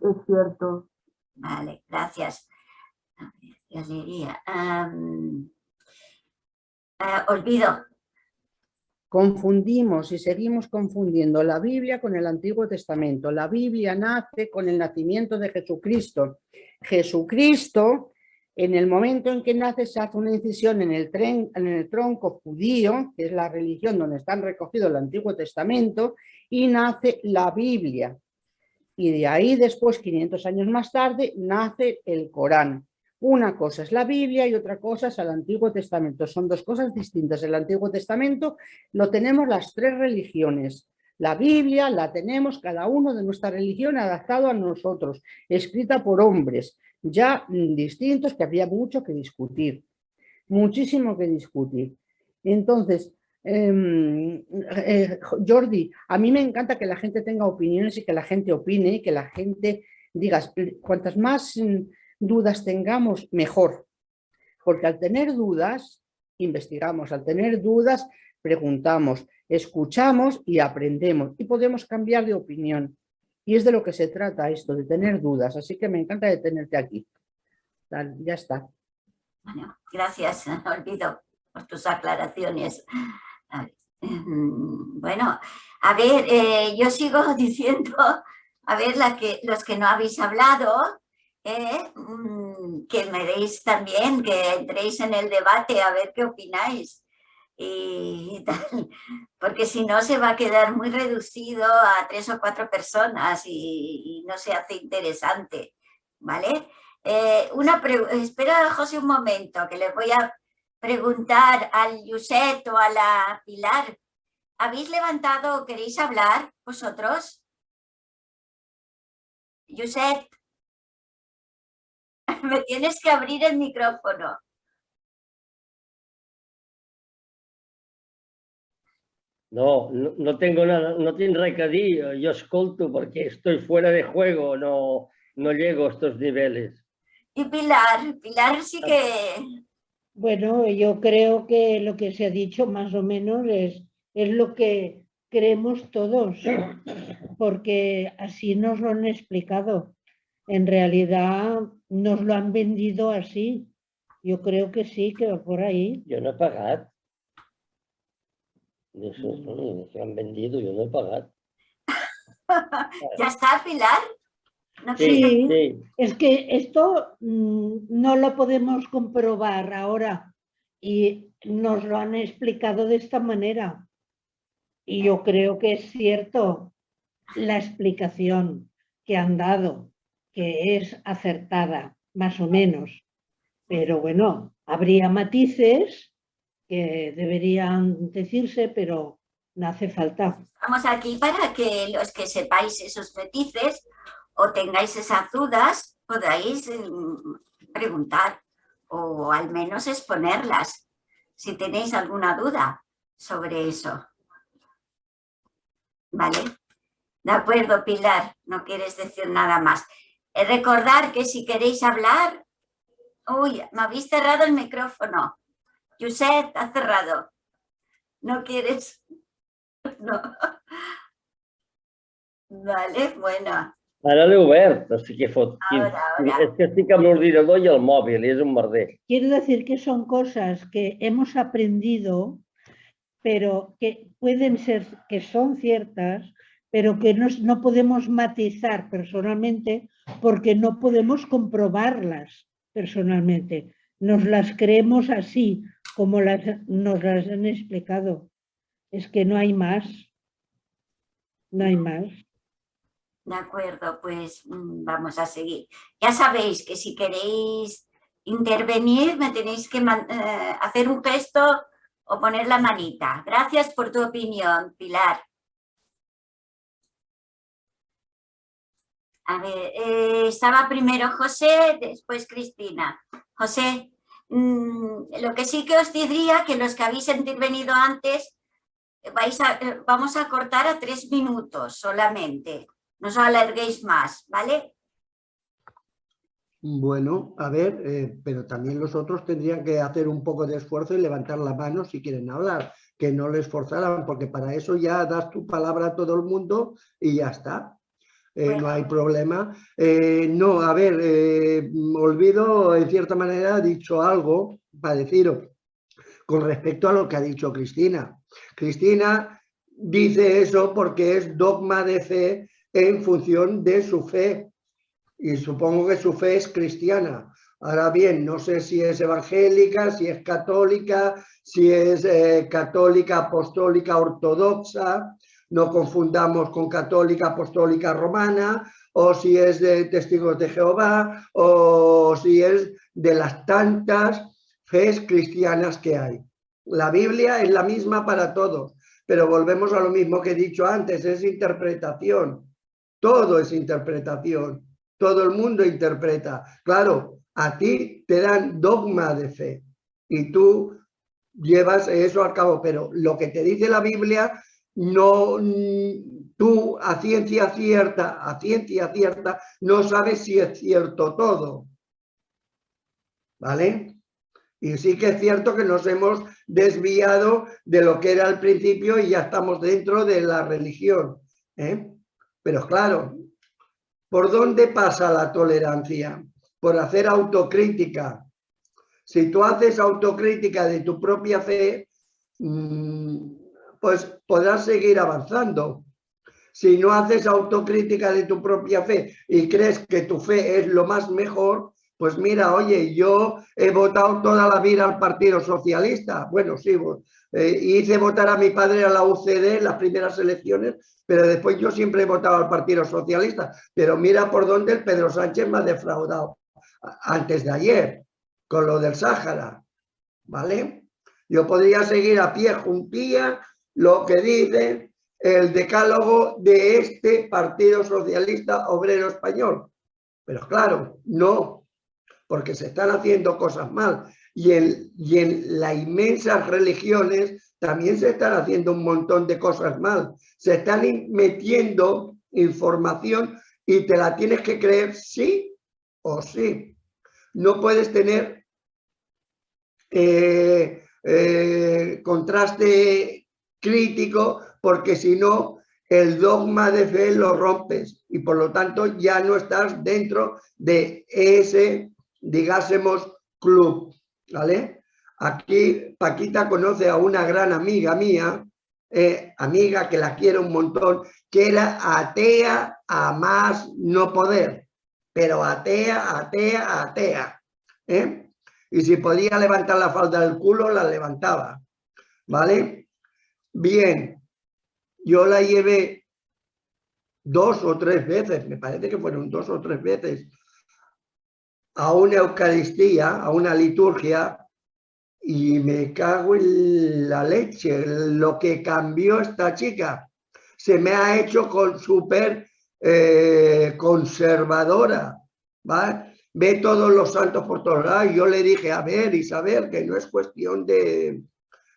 es cierto. Vale, gracias. A ver, ya leería. Olvido. Confundimos y seguimos confundiendo la Biblia con el Antiguo Testamento. La Biblia nace con el nacimiento de Jesucristo. Jesucristo, en el momento en que nace, se hace una incisión en el tronco judío, que es la religión donde están recogidos el Antiguo Testamento, y nace la Biblia. Y de ahí después, 500 años más tarde, nace el Corán. Una cosa es la Biblia y otra cosa es el Antiguo Testamento. Son dos cosas distintas. El Antiguo Testamento lo tenemos las tres religiones. La Biblia la tenemos cada uno de nuestra religión adaptado a nosotros, escrita por hombres ya distintos, que había mucho que discutir, muchísimo que discutir. Entonces, Jordi, a mí me encanta que la gente tenga opiniones y que la gente opine y que la gente diga, cuantas más dudas tengamos, mejor. Porque al tener dudas, investigamos, al tener dudas, preguntamos, escuchamos y aprendemos y podemos cambiar de opinión. Y es de lo que se trata esto, de tener dudas. Así que me encanta de tenerte aquí. Ya está. Bueno, gracias, Olvido, por tus aclaraciones. Bueno, a ver, yo sigo diciendo, a ver, los que no habéis hablado, que me deis también, que entréis en el debate a ver qué opináis. Y tal, porque si no se va a quedar muy reducido a 3 o 4 personas y no se hace interesante, ¿vale? Espera, José, un momento, que le voy a preguntar al Yuset o a la Pilar. ¿Habéis levantado o queréis hablar vosotros? Yuset, me tienes que abrir el micrófono. No tengo nada, no tiene res que dir, yo escolto porque estoy fuera de juego, no llego a estos niveles. Y Pilar sí que... Bueno, yo creo que lo que se ha dicho más o menos es lo que creemos todos, porque así nos lo han explicado. En realidad nos lo han vendido así. Yo creo que sí, que va por ahí. Yo no he pagat. Eso se han vendido, yo no he pagat. ¿Ya está, Pilar? ¿No? Sí, es que esto no lo podemos comprobar ahora y nos lo han explicado de esta manera. Y yo creo que es cierto la explicación que han dado, que es acertada, más o menos. Pero bueno, habría matices que deberían decirse, pero no hace falta. Estamos aquí para que los que sepáis esos matices o tengáis esas dudas, podáis preguntar o al menos exponerlas, si tenéis alguna duda sobre eso. ¿Vale? De acuerdo, Pilar, no quieres decir nada más. Recordar que si queréis hablar... Uy, me habéis cerrado el micrófono. Josep, ha cerrado. ¿No quieres? No. Vale, bueno. Ara l'he obert, no sé què fot. És que estic amb l'ordinador i el mòbil, és un merder. Quiero decir que son cosas que hemos aprendido, pero que pueden ser, que son ciertas, pero que no podemos matizar personalmente porque no podemos comprobarlas personalmente. Nos las creemos así, como nos las han explicado. Es que no hay más. No hay más. De acuerdo, pues vamos a seguir. Ya sabéis que si queréis intervenir me tenéis que hacer un gesto o poner la manita. Gracias por tu opinión, Pilar. A ver, estaba primero José, después Cristina. José, lo que sí que os diría que los que habéis intervenido antes vamos a cortar a 3 minutos solamente. No os alarguéis más, ¿vale? Bueno, a ver, pero también los otros tendrían que hacer un poco de esfuerzo y levantar la mano si quieren hablar, que no les forzaran, porque para eso ya das tu palabra a todo el mundo y ya está. Bueno. No hay problema. No, a ver, Olvido, en cierta manera, ha dicho algo parecido con respecto a lo que ha dicho Cristina. Cristina dice eso porque es dogma de fe en función de su fe. Y supongo que su fe es cristiana. Ahora bien, no sé si es evangélica, si es católica, si es católica, apostólica, ortodoxa. No confundamos con católica, apostólica, romana, o si es de Testigos de Jehová, o si es de las tantas fees cristianas que hay. La Biblia es la misma para todos, pero volvemos a lo mismo que he dicho antes, es interpretación. Todo es interpretación. Todo el mundo interpreta. Claro, a ti te dan dogma de fe y tú llevas eso a cabo, pero lo que te dice la Biblia, no, tú a ciencia cierta, no sabes si es cierto todo. ¿Vale? Y sí que es cierto que nos hemos desviado de lo que era al principio y ya estamos dentro de la religión. Pero claro, ¿por dónde pasa la tolerancia? Por hacer autocrítica. Si tú haces autocrítica de tu propia fe, pues podrás seguir avanzando. Si no haces autocrítica de tu propia fe y crees que tu fe es lo más mejor, pues mira, oye, yo he votado toda la vida al Partido Socialista. Bueno, sí, hice votar a mi padre a la UCD en las primeras elecciones, pero después yo siempre he votado al Partido Socialista. Pero mira por dónde el Pedro Sánchez me ha defraudado antes de ayer, con lo del Sáhara, ¿vale? Yo podría seguir a pie juntilla lo que dice el decálogo de este Partido Socialista Obrero Español. Pero claro, no, porque se están haciendo cosas mal. Y en las inmensas religiones también se están haciendo un montón de cosas mal. Se están metiendo información y te la tienes que creer sí o sí. No puedes tener contraste crítico, porque si no, el dogma de fe lo rompes y por lo tanto ya no estás dentro de ese, digásemos, club, ¿vale? Aquí Paquita conoce a una gran amiga mía, amiga que la quiero un montón, que era atea a más no poder, pero atea, y si podía levantar la falda del culo, la levantaba, ¿vale? Bien, yo la llevé 2 o 3 veces, me parece que fueron 2 o 3 veces, a una Eucaristía, a una liturgia, y me cago en la leche, lo que cambió esta chica. Se me ha hecho súper conservadora, ¿vale? Ve todos los santos por todos lados. Yo le dije, a ver, Isabel, que no es cuestión de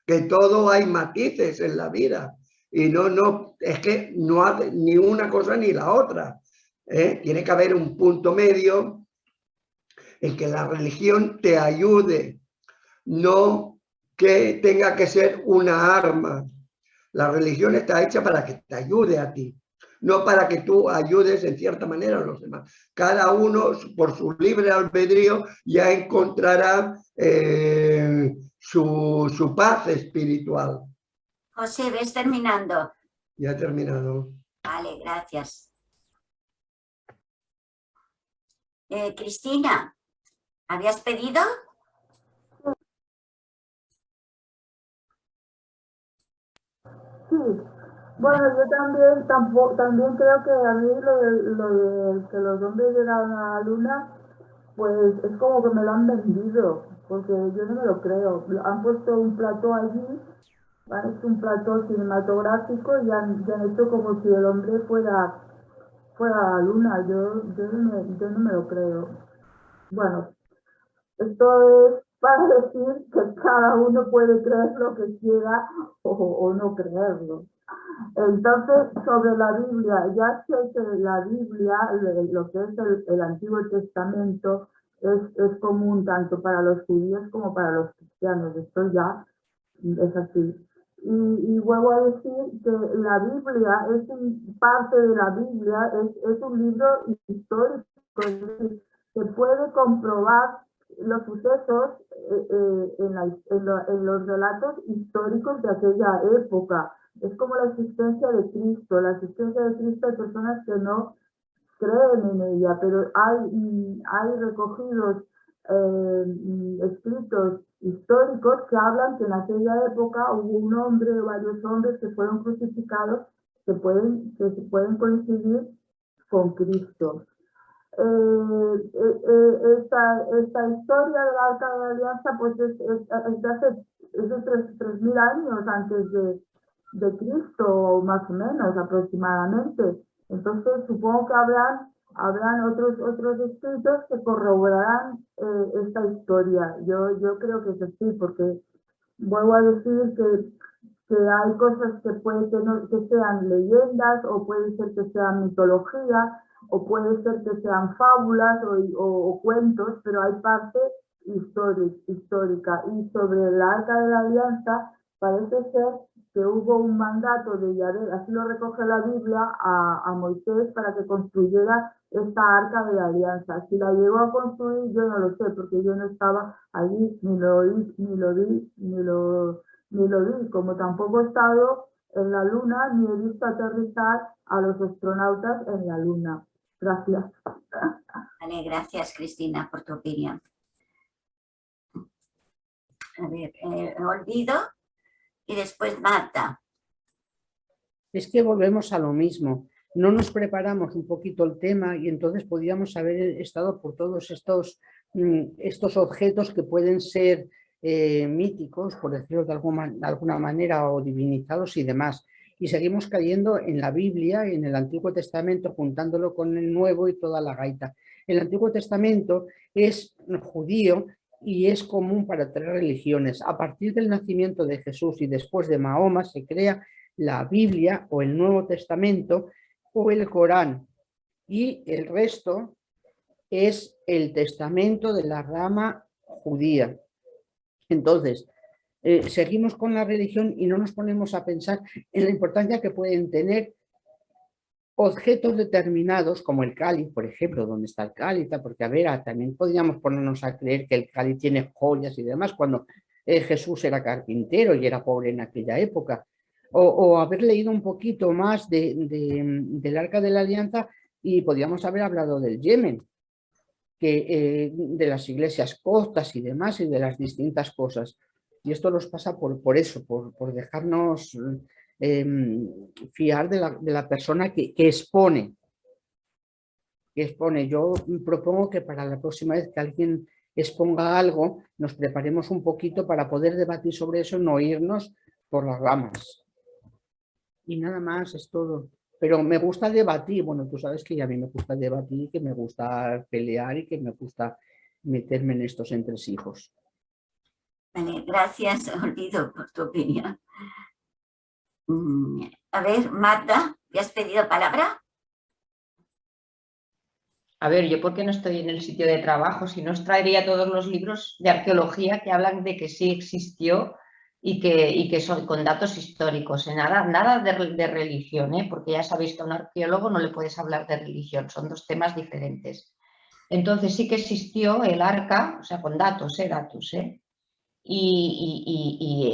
que todo hay matices en la vida. Y no, es que no hace ni una cosa ni la otra. Tiene que haber un punto medio en que la religión te ayude, no que tenga que ser una arma. La religión está hecha para que te ayude a ti, no para que tú ayudes en cierta manera a los demás. Cada uno, por su libre albedrío, ya encontrará su paz espiritual. José, ¿ves terminando? Ya he terminado. Vale, gracias. Cristina, ¿habías pedido? Sí, bueno, yo también creo que a mí lo de que los hombres llegaron a la luna, pues es como que me lo han vendido, porque yo no me lo creo. Han puesto un plató allí, han hecho un plató cinematográfico y han hecho como si el hombre fuera a la luna. Yo no me lo creo. Bueno, esto es para decir que cada uno puede creer lo que quiera o no creerlo. Entonces, sobre la Biblia, ya sé que la Biblia, lo que es el Antiguo Testamento, es común tanto para los judíos como para los cristianos. Esto ya es así. Y vuelvo a decir que la Biblia parte de la Biblia es un libro histórico, es decir, se puede comprobar los sucesos en los relatos históricos de aquella época. Es como la existencia de Cristo. La existencia de Cristo, hay personas que no creen en ella, pero hay recogidos escritos históricos que hablan que en aquella época hubo un hombre o varios hombres que fueron crucificados que se pueden coincidir con Cristo. Esta historia del Arca de la Alianza pues es de hace 3.000 años antes de Cristo, más o menos, aproximadamente. Entonces, supongo que habrán otros escritos que corroborarán esta historia. Yo creo que es así, porque vuelvo a decir que hay cosas que puede que sean leyendas, o puede ser que sean mitología, o puede ser que sean fábulas o cuentos, pero hay parte histórica. Y sobre el Arca de la Alianza, parece ser que hubo un mandato de Yahvé, así lo recoge la Biblia, a Moisés para que construyera esta Arca de la Alianza. Si la llegó a construir, yo no lo sé, porque yo no estaba allí, ni lo oí, ni lo vi, ni lo vi, como tampoco he estado en la Luna, ni he visto aterrizar a los astronautas en la Luna. Gracias. Vale, gracias, Cristina, por tu opinión. A ver, Olvido y después Marta. Es que volvemos a lo mismo. No nos preparamos un poquito el tema y entonces podríamos haber estado por todos estos objetos que pueden ser míticos, por decirlo de alguna manera, o divinizados y demás. Y seguimos cayendo en la Biblia y en el Antiguo Testamento, juntándolo con el Nuevo y toda la gaita. El Antiguo Testamento es judío y es común para 3 religiones. A partir del nacimiento de Jesús y después de Mahoma se crea la Biblia o el Nuevo Testamento o el Corán, y el resto es el testamento de la rama judía. Entonces, seguimos con la religión y no nos ponemos a pensar en la importancia que pueden tener objetos determinados, como el cáliz, por ejemplo. ¿Dónde está el cáliz? Porque, a ver, también podríamos ponernos a creer que el cáliz tiene joyas y demás, cuando Jesús era carpintero y era pobre en aquella época. O haber leído un poquito más del Arca de la Alianza y podríamos haber hablado del Yemen, de las iglesias coptas y demás, y de las distintas cosas. Y esto nos pasa por eso, por dejarnos fiar de la persona que expone. Yo propongo que para la próxima vez que alguien exponga algo, nos preparemos un poquito para poder debatir sobre eso, no irnos por las ramas. Y nada más, es todo. Pero me gusta debatir. Bueno, tú sabes que a mí me gusta debatir, que me gusta pelear y que me gusta meterme en estos entresijos. Vale, gracias, Olvido, por tu opinión. A ver, Marta, ¿te has pedido palabra? A ver, yo porque no estoy en el sitio de trabajo, si no os traería todos los libros de arqueología que hablan de que sí existió y que son con datos históricos. Nada de religión, porque ya sabéis que a un arqueólogo no le puedes hablar de religión, son 2 temas diferentes. Entonces sí que existió el arca, o sea, con datos, y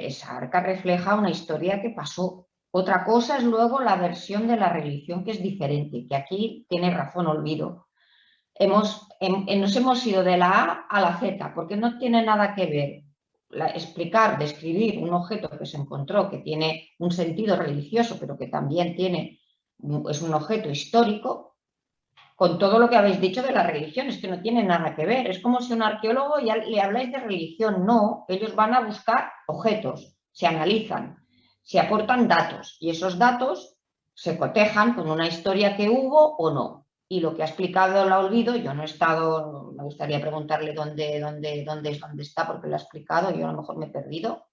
esa arca refleja una historia que pasó. Otra cosa es luego la versión de la religión, que es diferente, que aquí tiene razón Olvido. Nos hemos ido de la A la Z, porque no tiene nada que ver describir un objeto que se encontró, que tiene un sentido religioso, pero que también es un objeto histórico, con todo lo que habéis dicho de la religión. Es que no tiene nada que ver. Es como si un arqueólogo ya le habláis de religión. No, ellos van a buscar objetos, se analizan, se aportan datos, y esos datos se cotejan con una historia que hubo o no. Y lo que ha explicado la Olvido, yo no he estado, me gustaría preguntarle dónde está, porque lo ha explicado, yo a lo mejor me he perdido,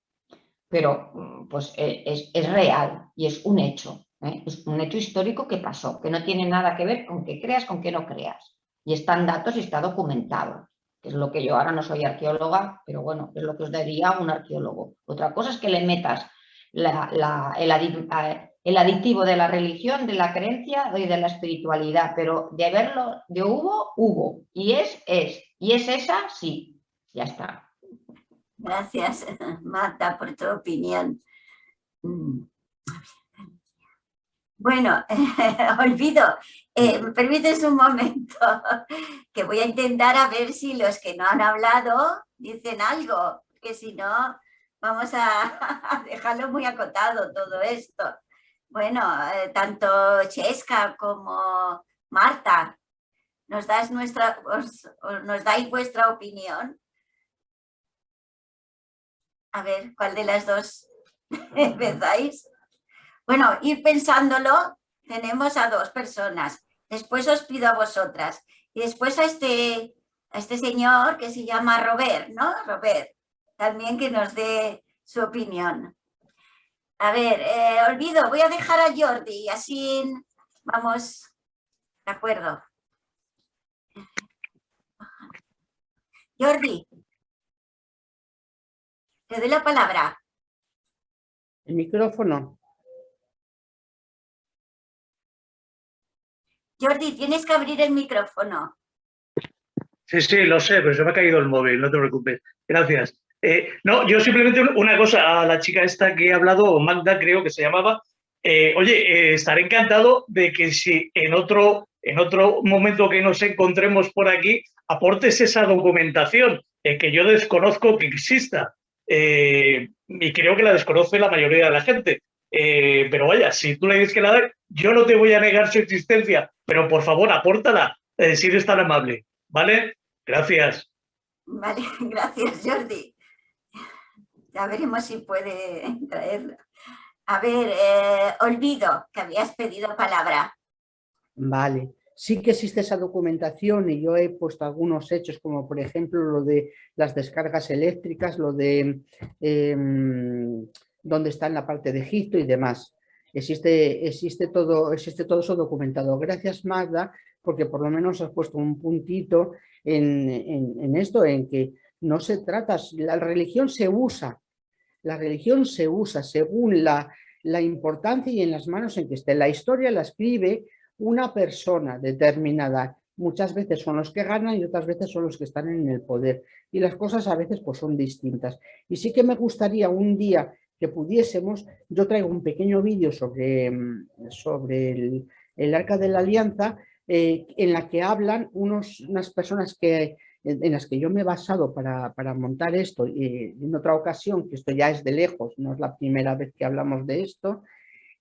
pero pues es real y es un hecho. Es un hecho histórico que pasó, que no tiene nada que ver con que creas, con que no creas. Y están datos y está documentado, que es lo que yo ahora no soy arqueóloga, pero bueno, es lo que os daría un arqueólogo. Otra cosa es que le metas el aditivo de la religión, de la creencia y de la espiritualidad, pero de haberlo, de hubo, y es, y es esa, sí, ya está. Gracias, Marta, por tu opinión. Bueno, Olvido, ¿me permites un momento? Que voy a intentar a ver si los que no han hablado dicen algo, que si no vamos a dejarlo muy acotado todo esto. Bueno, tanto Chesca como Marta, ¿nos dais vuestra opinión? A ver, ¿cuál de las dos ¿Empezáis? Bueno, ir pensándolo, tenemos a 2 personas. Después os pido a vosotras. Y después a este señor que se llama Robert, ¿no? Robert, también que nos dé su opinión. A ver, olvido, voy a dejar a Jordi y así vamos, de acuerdo. Jordi, te doy la palabra. El micrófono. Jordi, tienes que abrir el micrófono. Sí, sí, lo sé, pero se me ha caído el móvil, no te preocupes. Gracias. No, yo simplemente una cosa a la chica esta que he hablado, Magda creo que se llamaba. Oye, estaré encantado de que si en otro momento que nos encontremos por aquí, aportes esa documentación que yo desconozco que exista. Y creo que la desconoce la mayoría de la gente. Pero vaya, si tú le dices que la da, yo no te voy a negar su existencia, pero por favor, apórtala, si eres tan amable. ¿Vale? Gracias. Vale, gracias, Jordi. Ya veremos si puede traerla. A ver, olvido que habías pedido palabra. Vale. Sí que existe esa documentación y yo he puesto algunos hechos, como por ejemplo lo de las descargas eléctricas, lo de dónde está en la parte de Egipto y demás. Existe todo eso documentado. Gracias, Magda, porque por lo menos has puesto un puntito en esto, en que no se trata, la religión se usa según la importancia y en las manos en que esté. La historia la escribe una persona determinada. Muchas veces son los que ganan y otras veces son los que están en el poder. Y las cosas a veces pues son distintas. Y sí que me gustaría un día que pudiésemos, yo traigo un pequeño vídeo sobre el Arca de la Alianza, en la que hablan unas personas en las que yo me he basado para montar esto, en otra ocasión, que esto ya es de lejos, no es la primera vez que hablamos de esto,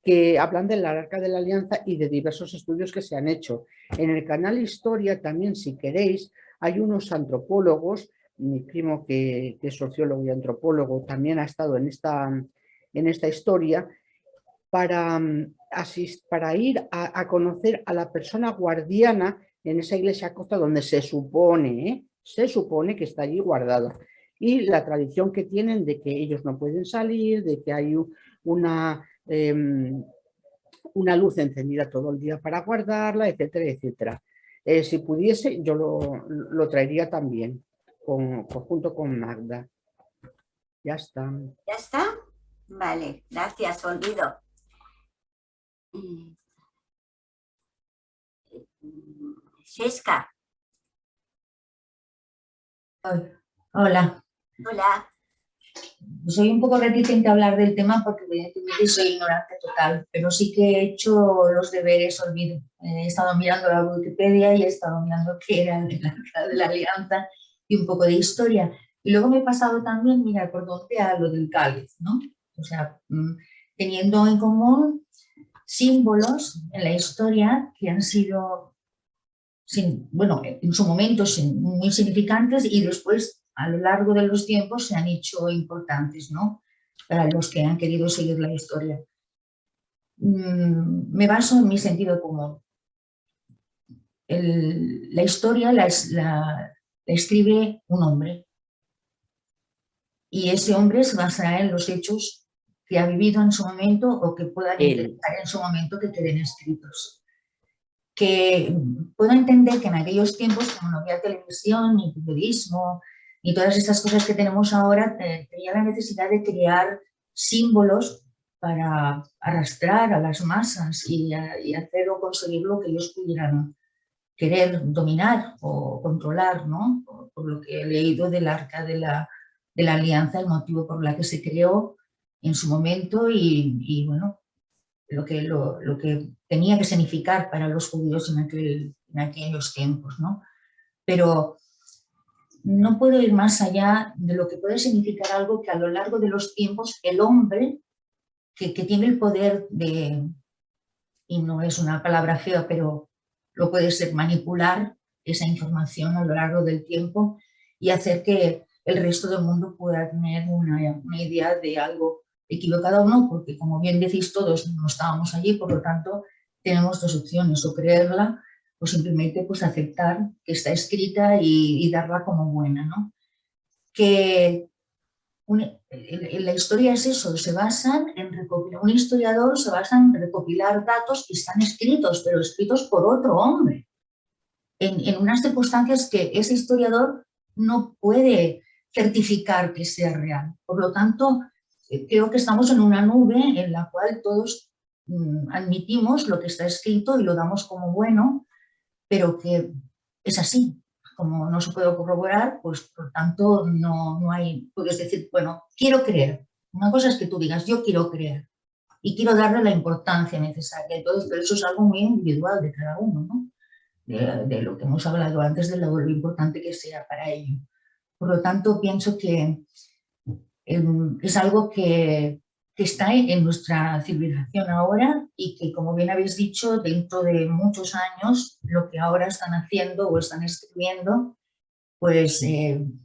que hablan del Arca de la Alianza y de diversos estudios que se han hecho. En el canal Historia también, si queréis, hay unos antropólogos, mi primo que es sociólogo y antropólogo también ha estado en esta historia, para ir a conocer a la persona guardiana en esa iglesia copta donde se supone que está allí guardado. Y la tradición que tienen de que ellos no pueden salir, de que hay una luz encendida todo el día para guardarla, etcétera, etcétera. Si pudiese, yo lo traería también, junto con Magda. Ya está. ¿Ya está? Vale, gracias, olvido. Sheska. Hola. Hola. Soy un poco reticente a hablar del tema porque evidentemente soy ignorante total, pero sí que he hecho los deberes, olvido. He estado mirando la Wikipedia y he estado mirando qué era el Arca de la Alianza y un poco de historia. Y luego me he pasado también, mira, por dónde a lo del cáliz, ¿no? O sea, teniendo en común símbolos en la historia que han sido, bueno, en su momento muy significantes y después a lo largo de los tiempos se han hecho importantes, ¿no? Para los que han querido seguir la historia. Me baso en mi sentido común. La historia la escribe un hombre y ese hombre se basará en los hechos que ha vivido en su momento o que puedan interesar en su momento que queden escritos. Que puedo entender que en aquellos tiempos, como no había televisión, ni periodismo, ni todas estas cosas que tenemos ahora, tenía la necesidad de crear símbolos para arrastrar a las masas y hacer o conseguir lo que ellos pudieran querer dominar o controlar, ¿no? Por lo que he leído del Arca de la Alianza, el motivo por el que se creó en su momento y bueno, lo que tenía que significar para los judíos en aquellos tiempos, ¿no? Pero no puedo ir más allá de lo que puede significar algo que a lo largo de los tiempos el hombre que tiene el poder de, y no es una palabra fea, pero lo puede ser, manipular esa información a lo largo del tiempo y hacer que el resto del mundo pueda tener una idea de algo equivocada o no, porque como bien decís todos, no estábamos allí, por lo tanto tenemos dos opciones, o creerla o simplemente pues aceptar que está escrita y darla como buena, ¿no? Que la historia es eso, se basan en recopilar, un historiador se basa en recopilar datos que están escritos, pero escritos por otro hombre, en unas circunstancias que ese historiador no puede certificar que sea real. Por lo tanto, creo que estamos en una nube en la cual todos admitimos lo que está escrito y lo damos como bueno, pero que es así. Como no se puede corroborar, pues por tanto no hay, puedes decir, bueno, quiero creer. Una cosa es que tú digas, yo quiero creer y quiero darle la importancia necesaria. Entonces, pero eso es algo muy individual de cada uno, ¿no? De lo que hemos hablado antes, de lo importante que sea para ello. Por lo tanto, pienso que es algo que está en nuestra civilización ahora y que, como bien habéis dicho, dentro de muchos años, lo que ahora están haciendo o están escribiendo, pues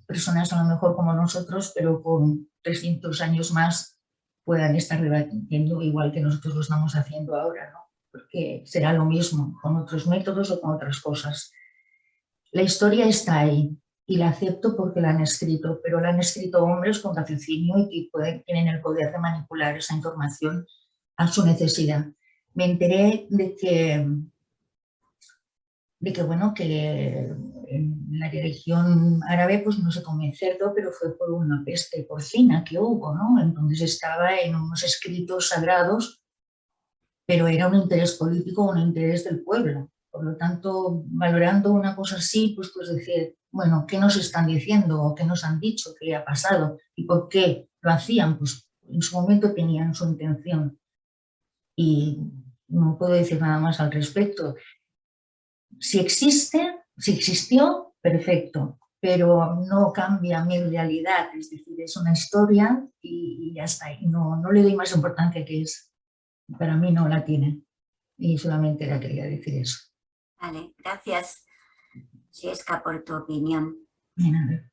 personas a lo mejor como nosotros, pero con 300 años más, puedan estar debatiendo igual que nosotros lo estamos haciendo ahora, ¿no? Porque será lo mismo, con otros métodos o con otras cosas. La historia está ahí y la acepto porque la han escrito, pero la han escrito hombres con raciocinio y que tienen el poder de manipular esa información a su necesidad. Me enteré de que bueno, que en la religión árabe pues no se come cerdo, pero fue por una peste porcina que hubo, ¿no? Entonces estaba en unos escritos sagrados, pero era un interés político, un interés del pueblo. Por lo tanto, valorando una cosa así, pues decir, bueno, ¿qué nos están diciendo o qué nos han dicho, qué ha pasado y por qué lo hacían? Pues en su momento tenían su intención y no puedo decir nada más al respecto. Si existió, perfecto, pero no cambia mi realidad, es decir, es una historia y ya está. Y no le doy más importancia que es. Para mí no la tiene. Y solamente le quería decir eso. Vale, gracias, Sieska, por tu opinión. Bien,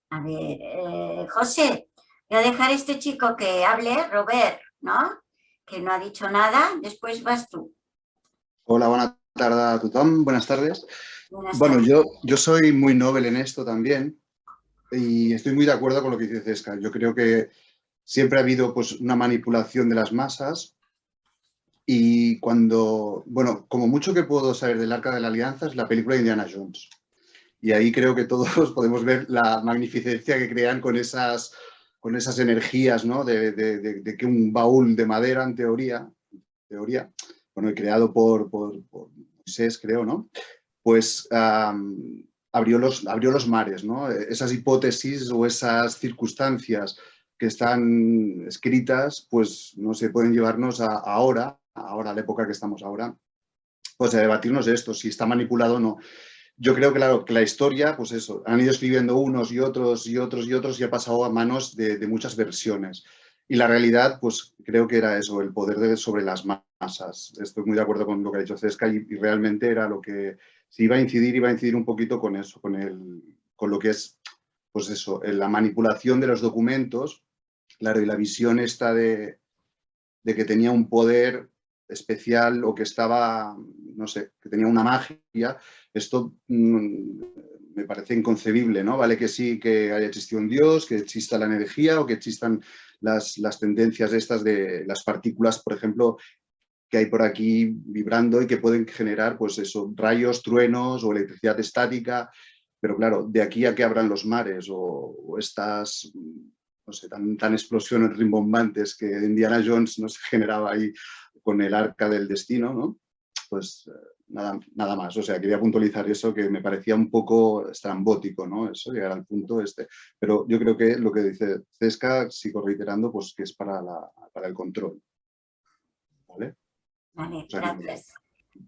a ver, José, voy a dejar a este chico que hable, Robert, ¿no? Que no ha dicho nada, después vas tú. Hola, buenas tardes a tothom, buenas tardes. Buenas Bueno, tardes. yo soy muy novel en esto también y estoy muy de acuerdo con lo que dice Cesca. Yo creo que siempre ha habido pues, una manipulación de las masas y cuando, bueno, como mucho que puedo saber del Arca de la Alianza es la película de Indiana Jones. Y ahí creo que todos podemos ver la magnificencia que crean con esas energías, ¿no? De que un baúl de madera, en teoría, bueno, creado por Moisés, creo, ¿no? Pues abrió los mares, ¿no? Esas hipótesis o esas circunstancias que están escritas, pues no sé, pueden llevarnos a ahora, a la época que estamos ahora, pues a debatirnos esto, si está manipulado o no. Yo creo que, claro, que la historia, pues eso, han ido escribiendo unos y otros y otros y otros y ha pasado a manos de muchas versiones. Y la realidad, pues creo que era eso, el poder sobre las masas. Estoy muy de acuerdo con lo que ha dicho Cesca y realmente era lo que se iba a incidir un poquito con eso, con lo que es, pues eso, la manipulación de los documentos, claro, y la visión esta de que tenía un poder especial o que estaba, no sé, que tenía una magia. Esto me parece inconcebible, ¿no? Vale que sí, que haya existido un Dios, que exista la energía o que existan las tendencias estas de las partículas, por ejemplo, que hay por aquí vibrando y que pueden generar, pues eso, rayos, truenos o electricidad estática. Pero claro, de aquí a que abran los mares o estas, no sé, tan explosiones rimbombantes que Indiana Jones no se generaba ahí con el arca del destino, ¿no? Pues nada más. O sea, quería puntualizar eso que me parecía un poco estrambótico, ¿no? Eso, llegar al punto este. Pero yo creo que lo que dice Cesca, sigo reiterando, pues que es para el control. ¿Vale? Vale, O sea, gracias.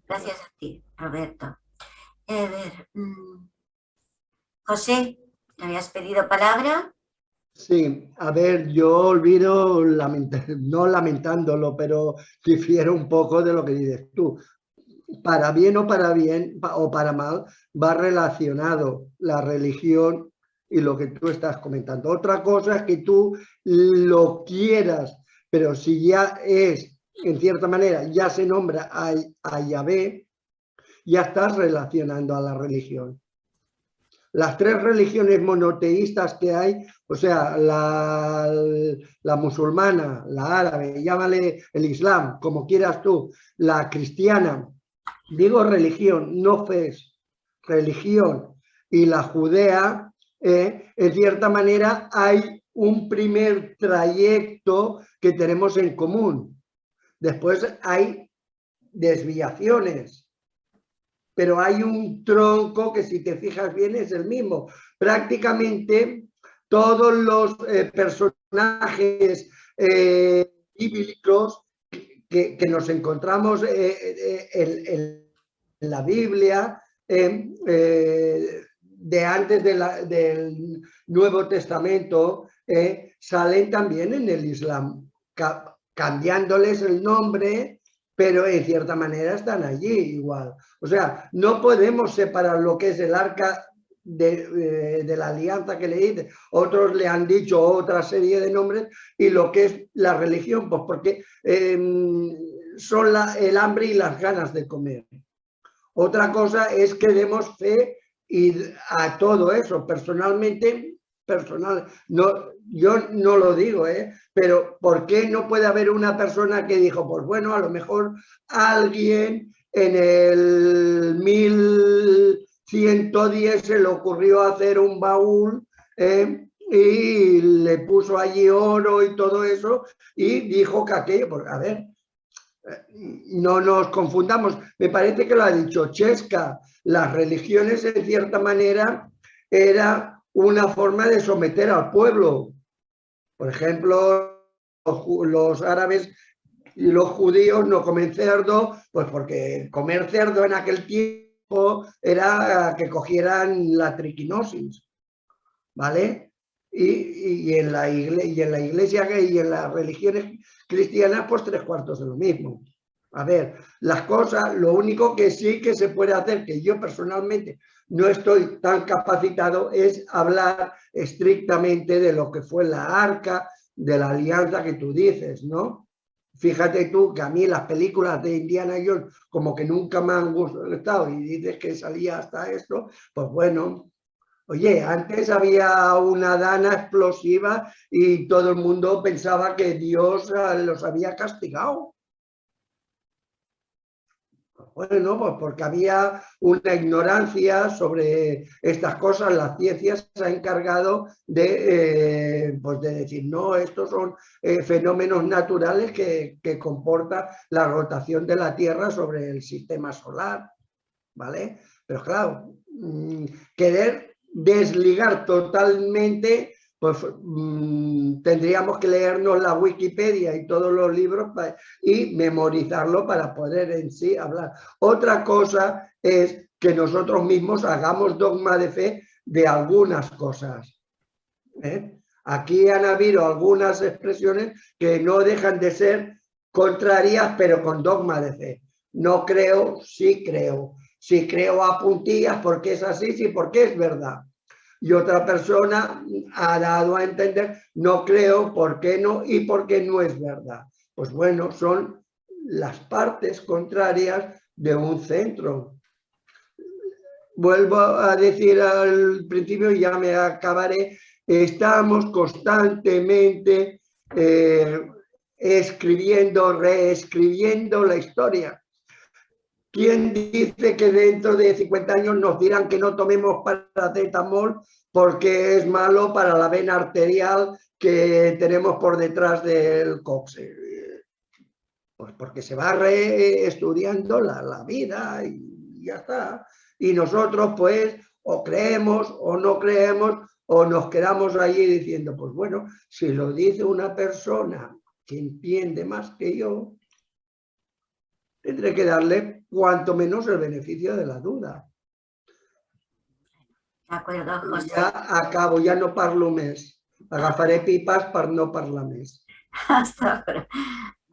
Gracias a ti, Roberto. A ver, José, ¿te habías pedido palabra? Sí, a ver, yo olvido, no lamentándolo, pero difiero un poco de lo que dices tú. Para bien o para mal, va relacionado la religión y lo que tú estás comentando. Otra cosa es que tú lo quieras pero si ya es, en cierta manera, ya se nombra a Yahvé, ya estás relacionando a la religión. Las tres religiones monoteístas que hay, o sea, la musulmana, la árabe, llámale el islam, como quieras tú, la cristiana, digo religión, no fe, religión, y la judea, en cierta manera hay un primer trayecto que tenemos en común. Después hay desviaciones, pero hay un tronco que, si te fijas bien, es el mismo. Prácticamente todos los personajes bíblicos que nos encontramos en la Biblia, de antes del Nuevo Testamento, salen también en el Islam, cambiándoles el nombre, pero en cierta manera están allí igual. O sea, no podemos separar lo que es el arca de la alianza que le dice. Otros le han dicho otra serie de nombres, y lo que es la religión, pues porque son el hambre y las ganas de comer. Otra cosa es que demos fe y a todo eso. Personalmente, no, yo no lo digo, pero ¿por qué no puede haber una persona que dijo, pues bueno, a lo mejor alguien en el 1110 se le ocurrió hacer un baúl y le puso allí oro y todo eso, y dijo que aquello, pues a ver, no nos confundamos. Me parece que lo ha dicho Chesca, las religiones en cierta manera era una forma de someter al pueblo. Por ejemplo, los árabes y los judíos no comen cerdo, pues porque comer cerdo en aquel tiempo era que cogieran la triquinosis, ¿vale? Y en la iglesia y en las religiones cristianas, pues 3/4 de lo mismo. A ver, las cosas, lo único que sí que se puede hacer, que yo personalmente no estoy tan capacitado, es hablar estrictamente de lo que fue la arca, de la alianza que tú dices, ¿no? Fíjate tú que a mí las películas de Indiana Jones como que nunca me han gustado, y dices que salía hasta esto, pues bueno, oye, antes había una dana explosiva y todo el mundo pensaba que Dios los había castigado. Bueno, pues porque había una ignorancia sobre estas cosas. La ciencia se ha encargado pues de decir, no, estos son fenómenos naturales que comporta la rotación de la Tierra sobre el sistema solar, ¿vale? Pero claro, querer desligar totalmente, pues tendríamos que leernos la Wikipedia y todos los libros y memorizarlo para poder en sí hablar. Otra cosa es que nosotros mismos hagamos dogma de fe de algunas cosas. Aquí han habido algunas expresiones que no dejan de ser contrarias, pero con dogma de fe. No creo, sí creo. Si creo a puntillas porque es así, sí porque es verdad. Y otra persona ha dado a entender, no creo, ¿por qué no? Y por qué no es verdad. Pues bueno, son las partes contrarias de un centro. Vuelvo a decir al principio y ya me acabaré, estamos constantemente escribiendo, reescribiendo la historia. ¿Quién dice que dentro de 50 años nos dirán que no tomemos paracetamol porque es malo para la vena arterial que tenemos por detrás del coxe? Pues porque se va reestudiando la vida y ya está. Y nosotros pues o creemos o no creemos o nos quedamos allí diciendo, pues bueno, si lo dice una persona que entiende más que yo, tendré que darle cuanto menos el beneficio de la duda. De acuerdo, José. Ja acabo, ja no parlo més. Agafaré pipas per no parlar més. Hasta ahora.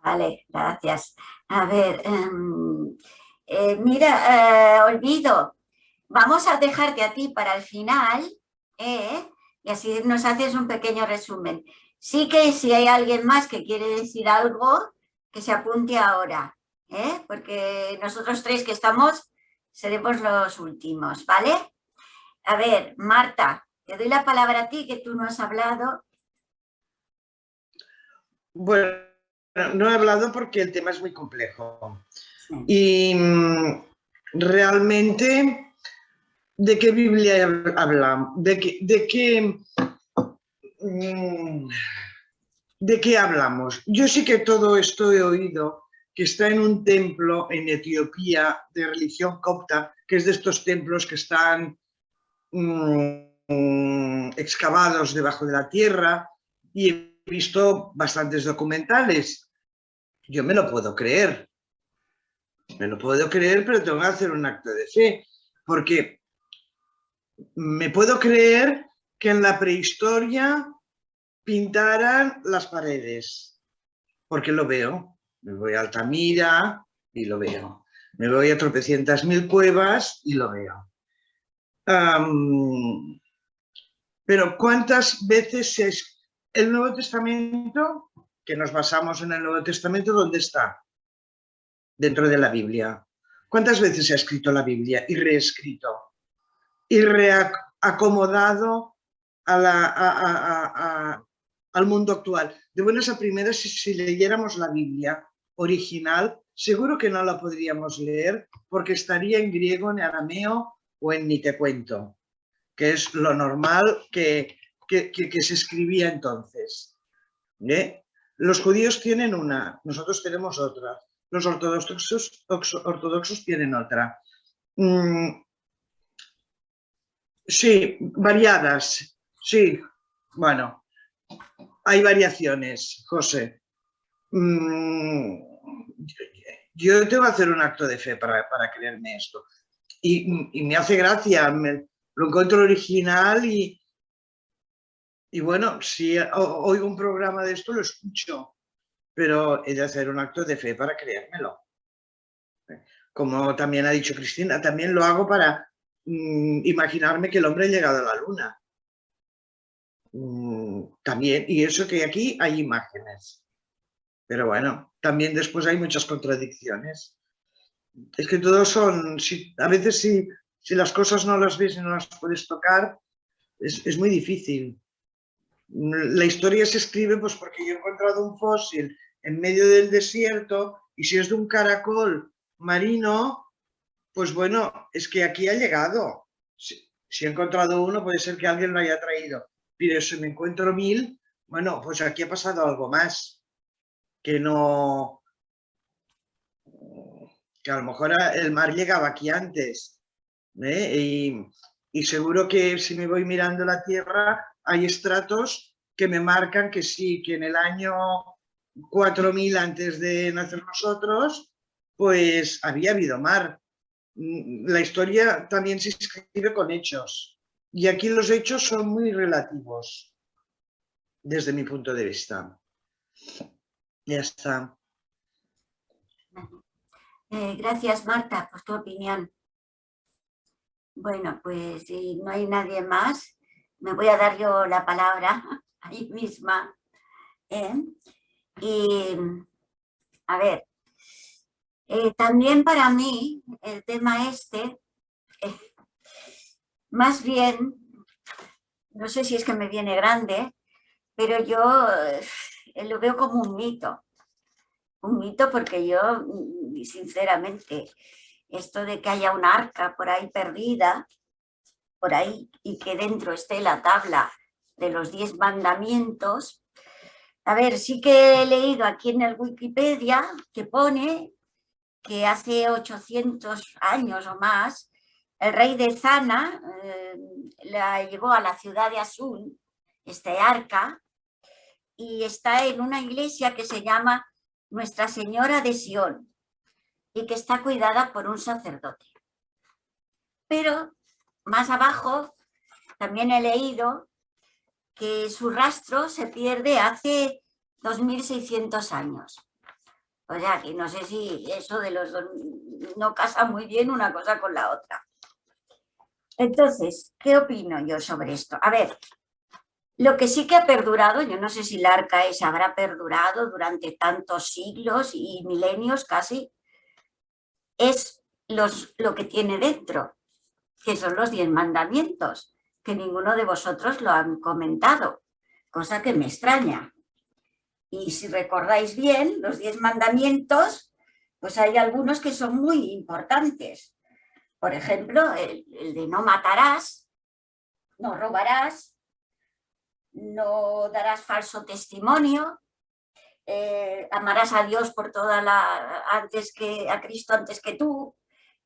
Vale, gracias. A ver, mira, Olvido, vamos a dejarte a ti para el final, y así nos haces un pequeño resumen. Sí que si hay alguien más que quiere decir algo, que se apunte ahora, ¿eh? Porque nosotros tres que estamos seremos los últimos, ¿vale? A ver, Marta, te doy la palabra a ti, que tú no has hablado. Bueno, no he hablado porque el tema es muy complejo. Y realmente, ¿de qué Biblia hablamos? ¿De qué hablamos? Yo sí que todo esto he oído, que está en un templo en Etiopía de religión copta, que es de estos templos que están excavados debajo de la tierra, y he visto bastantes documentales. Yo me lo puedo creer. Me lo puedo creer, pero tengo que hacer un acto de fe, porque me puedo creer que en la prehistoria pintaran las paredes, porque lo veo. Me voy a Altamira y lo veo. Me voy a tropecientas mil cuevas y lo veo. Pero ¿cuántas veces es el Nuevo Testamento, que nos basamos en el Nuevo Testamento, dónde está? Dentro de la Biblia. ¿Cuántas veces se ha escrito la Biblia y reescrito? Y reacomodado al mundo actual. De buenas a primeras, si leyéramos la Biblia original, seguro que no la podríamos leer porque estaría en griego, en arameo o en ni te cuento, que es lo normal que se escribía entonces. Los judíos tienen una, nosotros tenemos otra. Los ortodoxos tienen otra. Sí, variadas. Sí, bueno, hay variaciones, José. Yo tengo que hacer un acto de fe para creerme esto. Y me hace gracia, lo encuentro original y bueno, si oigo un programa de esto lo escucho, pero he de hacer un acto de fe para creérmelo. Como también ha dicho Cristina, también lo hago para imaginarme que el hombre ha llegado a la luna. También, y eso que aquí hay imágenes. Pero bueno, también después hay muchas contradicciones. Es que todos son, a veces si las cosas no las ves y no las puedes tocar, es muy difícil. La historia se escribe pues porque yo he encontrado un fósil en medio del desierto y si es de un caracol marino, pues bueno, es que aquí ha llegado. Si he encontrado uno, puede ser que alguien lo haya traído. Pero si me encuentro 1000, bueno, pues aquí ha pasado algo más. Que no... Que a lo mejor el mar llegaba aquí antes. Y seguro que si me voy mirando la Tierra, hay estratos que me marcan que sí, que en el año 4000 antes de nacer nosotros, pues había habido mar. La historia también se escribe con hechos. Y aquí los hechos son muy relativos, desde mi punto de vista. Ya está. Gracias, Marta, por tu opinión. Bueno, pues si no hay nadie más, me voy a dar yo la palabra ahí misma. Y, a ver, también para mí el tema más bien, no sé si es que me viene grande, pero yo lo veo como un mito. Un mito porque yo, sinceramente, esto de que haya un arca por ahí perdida, por ahí, y que dentro esté la tabla de los 10 mandamientos, a ver, sí que he leído aquí en el Wikipedia que pone que hace 800 años o más, el rey de Zana la llevó a la ciudad de Asun, este arca, y está en una iglesia que se llama Nuestra Señora de Sion y que está cuidada por un sacerdote. Pero más abajo también he leído que su rastro se pierde hace 2600 años. O sea, que no sé si eso de los dos no casa muy bien una cosa con la otra. Entonces, ¿qué opino yo sobre esto? A ver, Lo que sí que ha perdurado, yo no sé si el arca esa habrá perdurado durante tantos siglos y milenios casi, es lo que tiene dentro, que son los 10 mandamientos, que ninguno de vosotros lo han comentado, cosa que me extraña. Y si recordáis bien, los 10 mandamientos, pues hay algunos que son muy importantes. Por ejemplo, el de no matarás, no robarás, no darás falso testimonio, amarás a Dios por toda a Cristo antes que tú.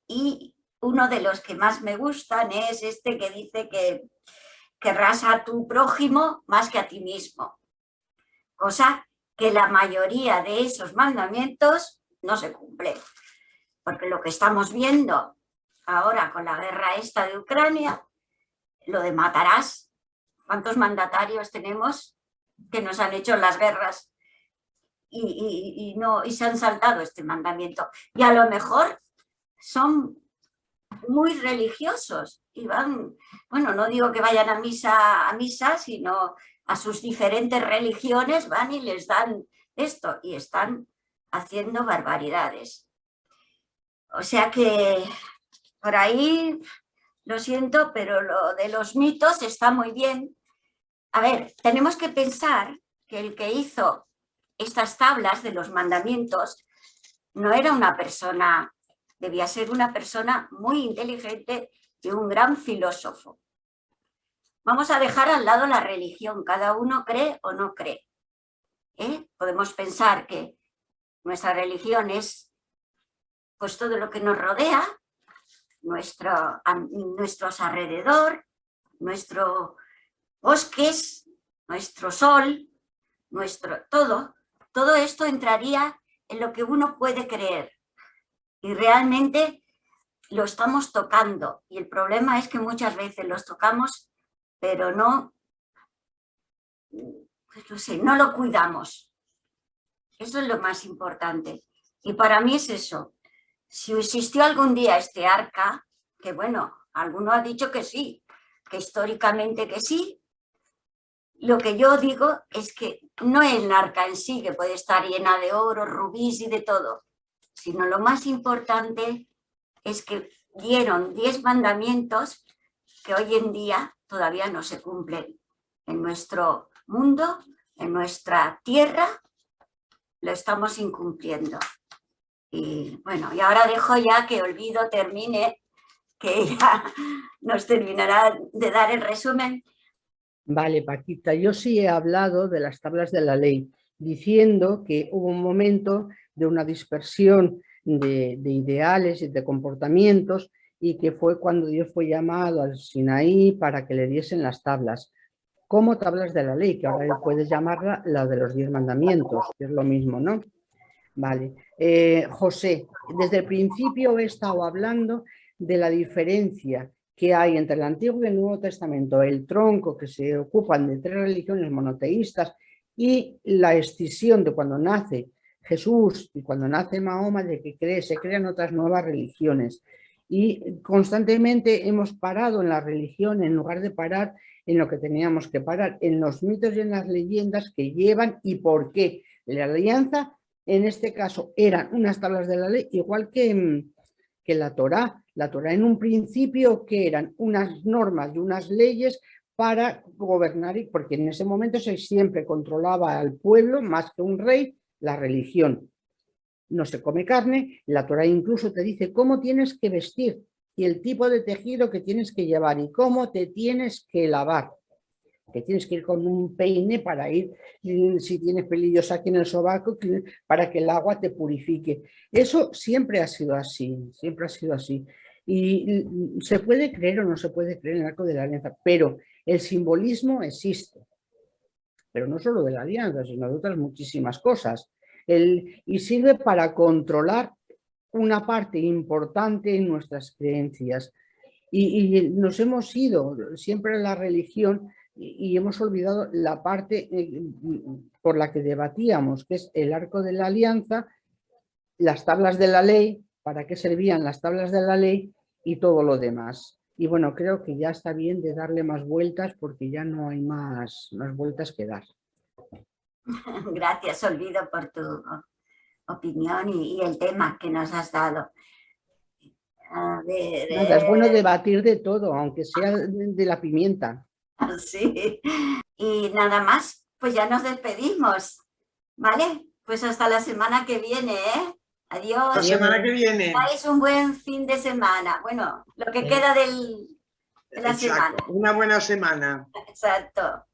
Y uno de los que más me gustan es este que dice que querrás a tu prójimo más que a ti mismo. Cosa que la mayoría de esos mandamientos no se cumplen. Porque lo que estamos viendo ahora con la guerra esta de Ucrania, lo de matarás, ¿cuántos mandatarios tenemos que nos han hecho las guerras y se han saltado este mandamiento? Y a lo mejor son muy religiosos y van, bueno, no digo que vayan a misa, sino a sus diferentes religiones van y les dan esto y están haciendo barbaridades. O sea que por ahí, lo siento, pero lo de los mitos está muy bien. A ver, tenemos que pensar que el que hizo estas tablas de los mandamientos no era una persona, debía ser una persona muy inteligente y un gran filósofo. Vamos a dejar al lado la religión, cada uno cree o no cree. Podemos pensar que nuestra religión es pues todo lo que nos rodea, nuestros alrededor, nuestros bosques, nuestro sol, todo esto entraría en lo que uno puede creer. Y realmente lo estamos tocando. Y el problema es que muchas veces los tocamos, pero no, pues no sé, no lo cuidamos. Eso es lo más importante. Y para mí es eso. Si existió algún día este arca, que bueno, alguno ha dicho que sí, que históricamente que sí, lo que yo digo es que no es el arca en sí, que puede estar llena de oro, rubíes y de todo, sino lo más importante es que dieron 10 mandamientos que hoy en día todavía no se cumplen. En nuestro mundo, en nuestra tierra, lo estamos incumpliendo. Y bueno, y ahora dejo ya que Olvido termine, que ella nos terminará de dar el resumen. Vale, Paquita, yo sí he hablado de las tablas de la ley, diciendo que hubo un momento de una dispersión de ideales y de comportamientos y que fue cuando Dios fue llamado al Sinaí para que le diesen las tablas, como tablas de la ley, que ahora puedes llamarla la de los 10 mandamientos, que es lo mismo, ¿no? Vale. José, desde el principio he estado hablando de la diferencia que hay entre el Antiguo y el Nuevo Testamento, el tronco que se ocupan de 3 religiones monoteístas y la escisión de cuando nace Jesús y cuando nace Mahoma, de que se crean otras nuevas religiones. Y constantemente hemos parado en la religión en lugar de parar en lo que teníamos que parar, en los mitos y en las leyendas que llevan y por qué. La alianza, en este caso, eran unas tablas de la ley, igual que la Torá. La Torá en un principio que eran unas normas y unas leyes para gobernar, porque en ese momento se siempre controlaba al pueblo más que un rey, la religión. No se come carne, la Torá incluso te dice cómo tienes que vestir y el tipo de tejido que tienes que llevar y cómo te tienes que lavar. Que tienes que ir con un peine para ir, si tienes pelillos aquí en el sobaco, para que el agua te purifique. Eso siempre ha sido así, siempre ha sido así. Y se puede creer o no se puede creer en el arco de la alianza, pero el simbolismo existe. Pero no solo de la alianza, sino de otras muchísimas cosas. Y sirve para controlar una parte importante en nuestras creencias. Y nos hemos ido siempre a la religión y hemos olvidado la parte por la que debatíamos, que es el arco de la alianza, las tablas de la ley, para qué servían las tablas de la ley y todo lo demás. Y bueno, creo que ya está bien de darle más vueltas porque ya no hay más vueltas que dar. Gracias, Olvido, por tu opinión y el tema que nos has dado. A ver, Nada, es bueno debatir de todo, aunque sea de la pimienta. Sí. Y nada más, pues ya nos despedimos, ¿vale? Pues hasta la semana que viene, ¿eh? Adiós. La semana que viene. Es un buen fin de semana. Bueno, lo que queda de la semana. Una buena semana. Exacto.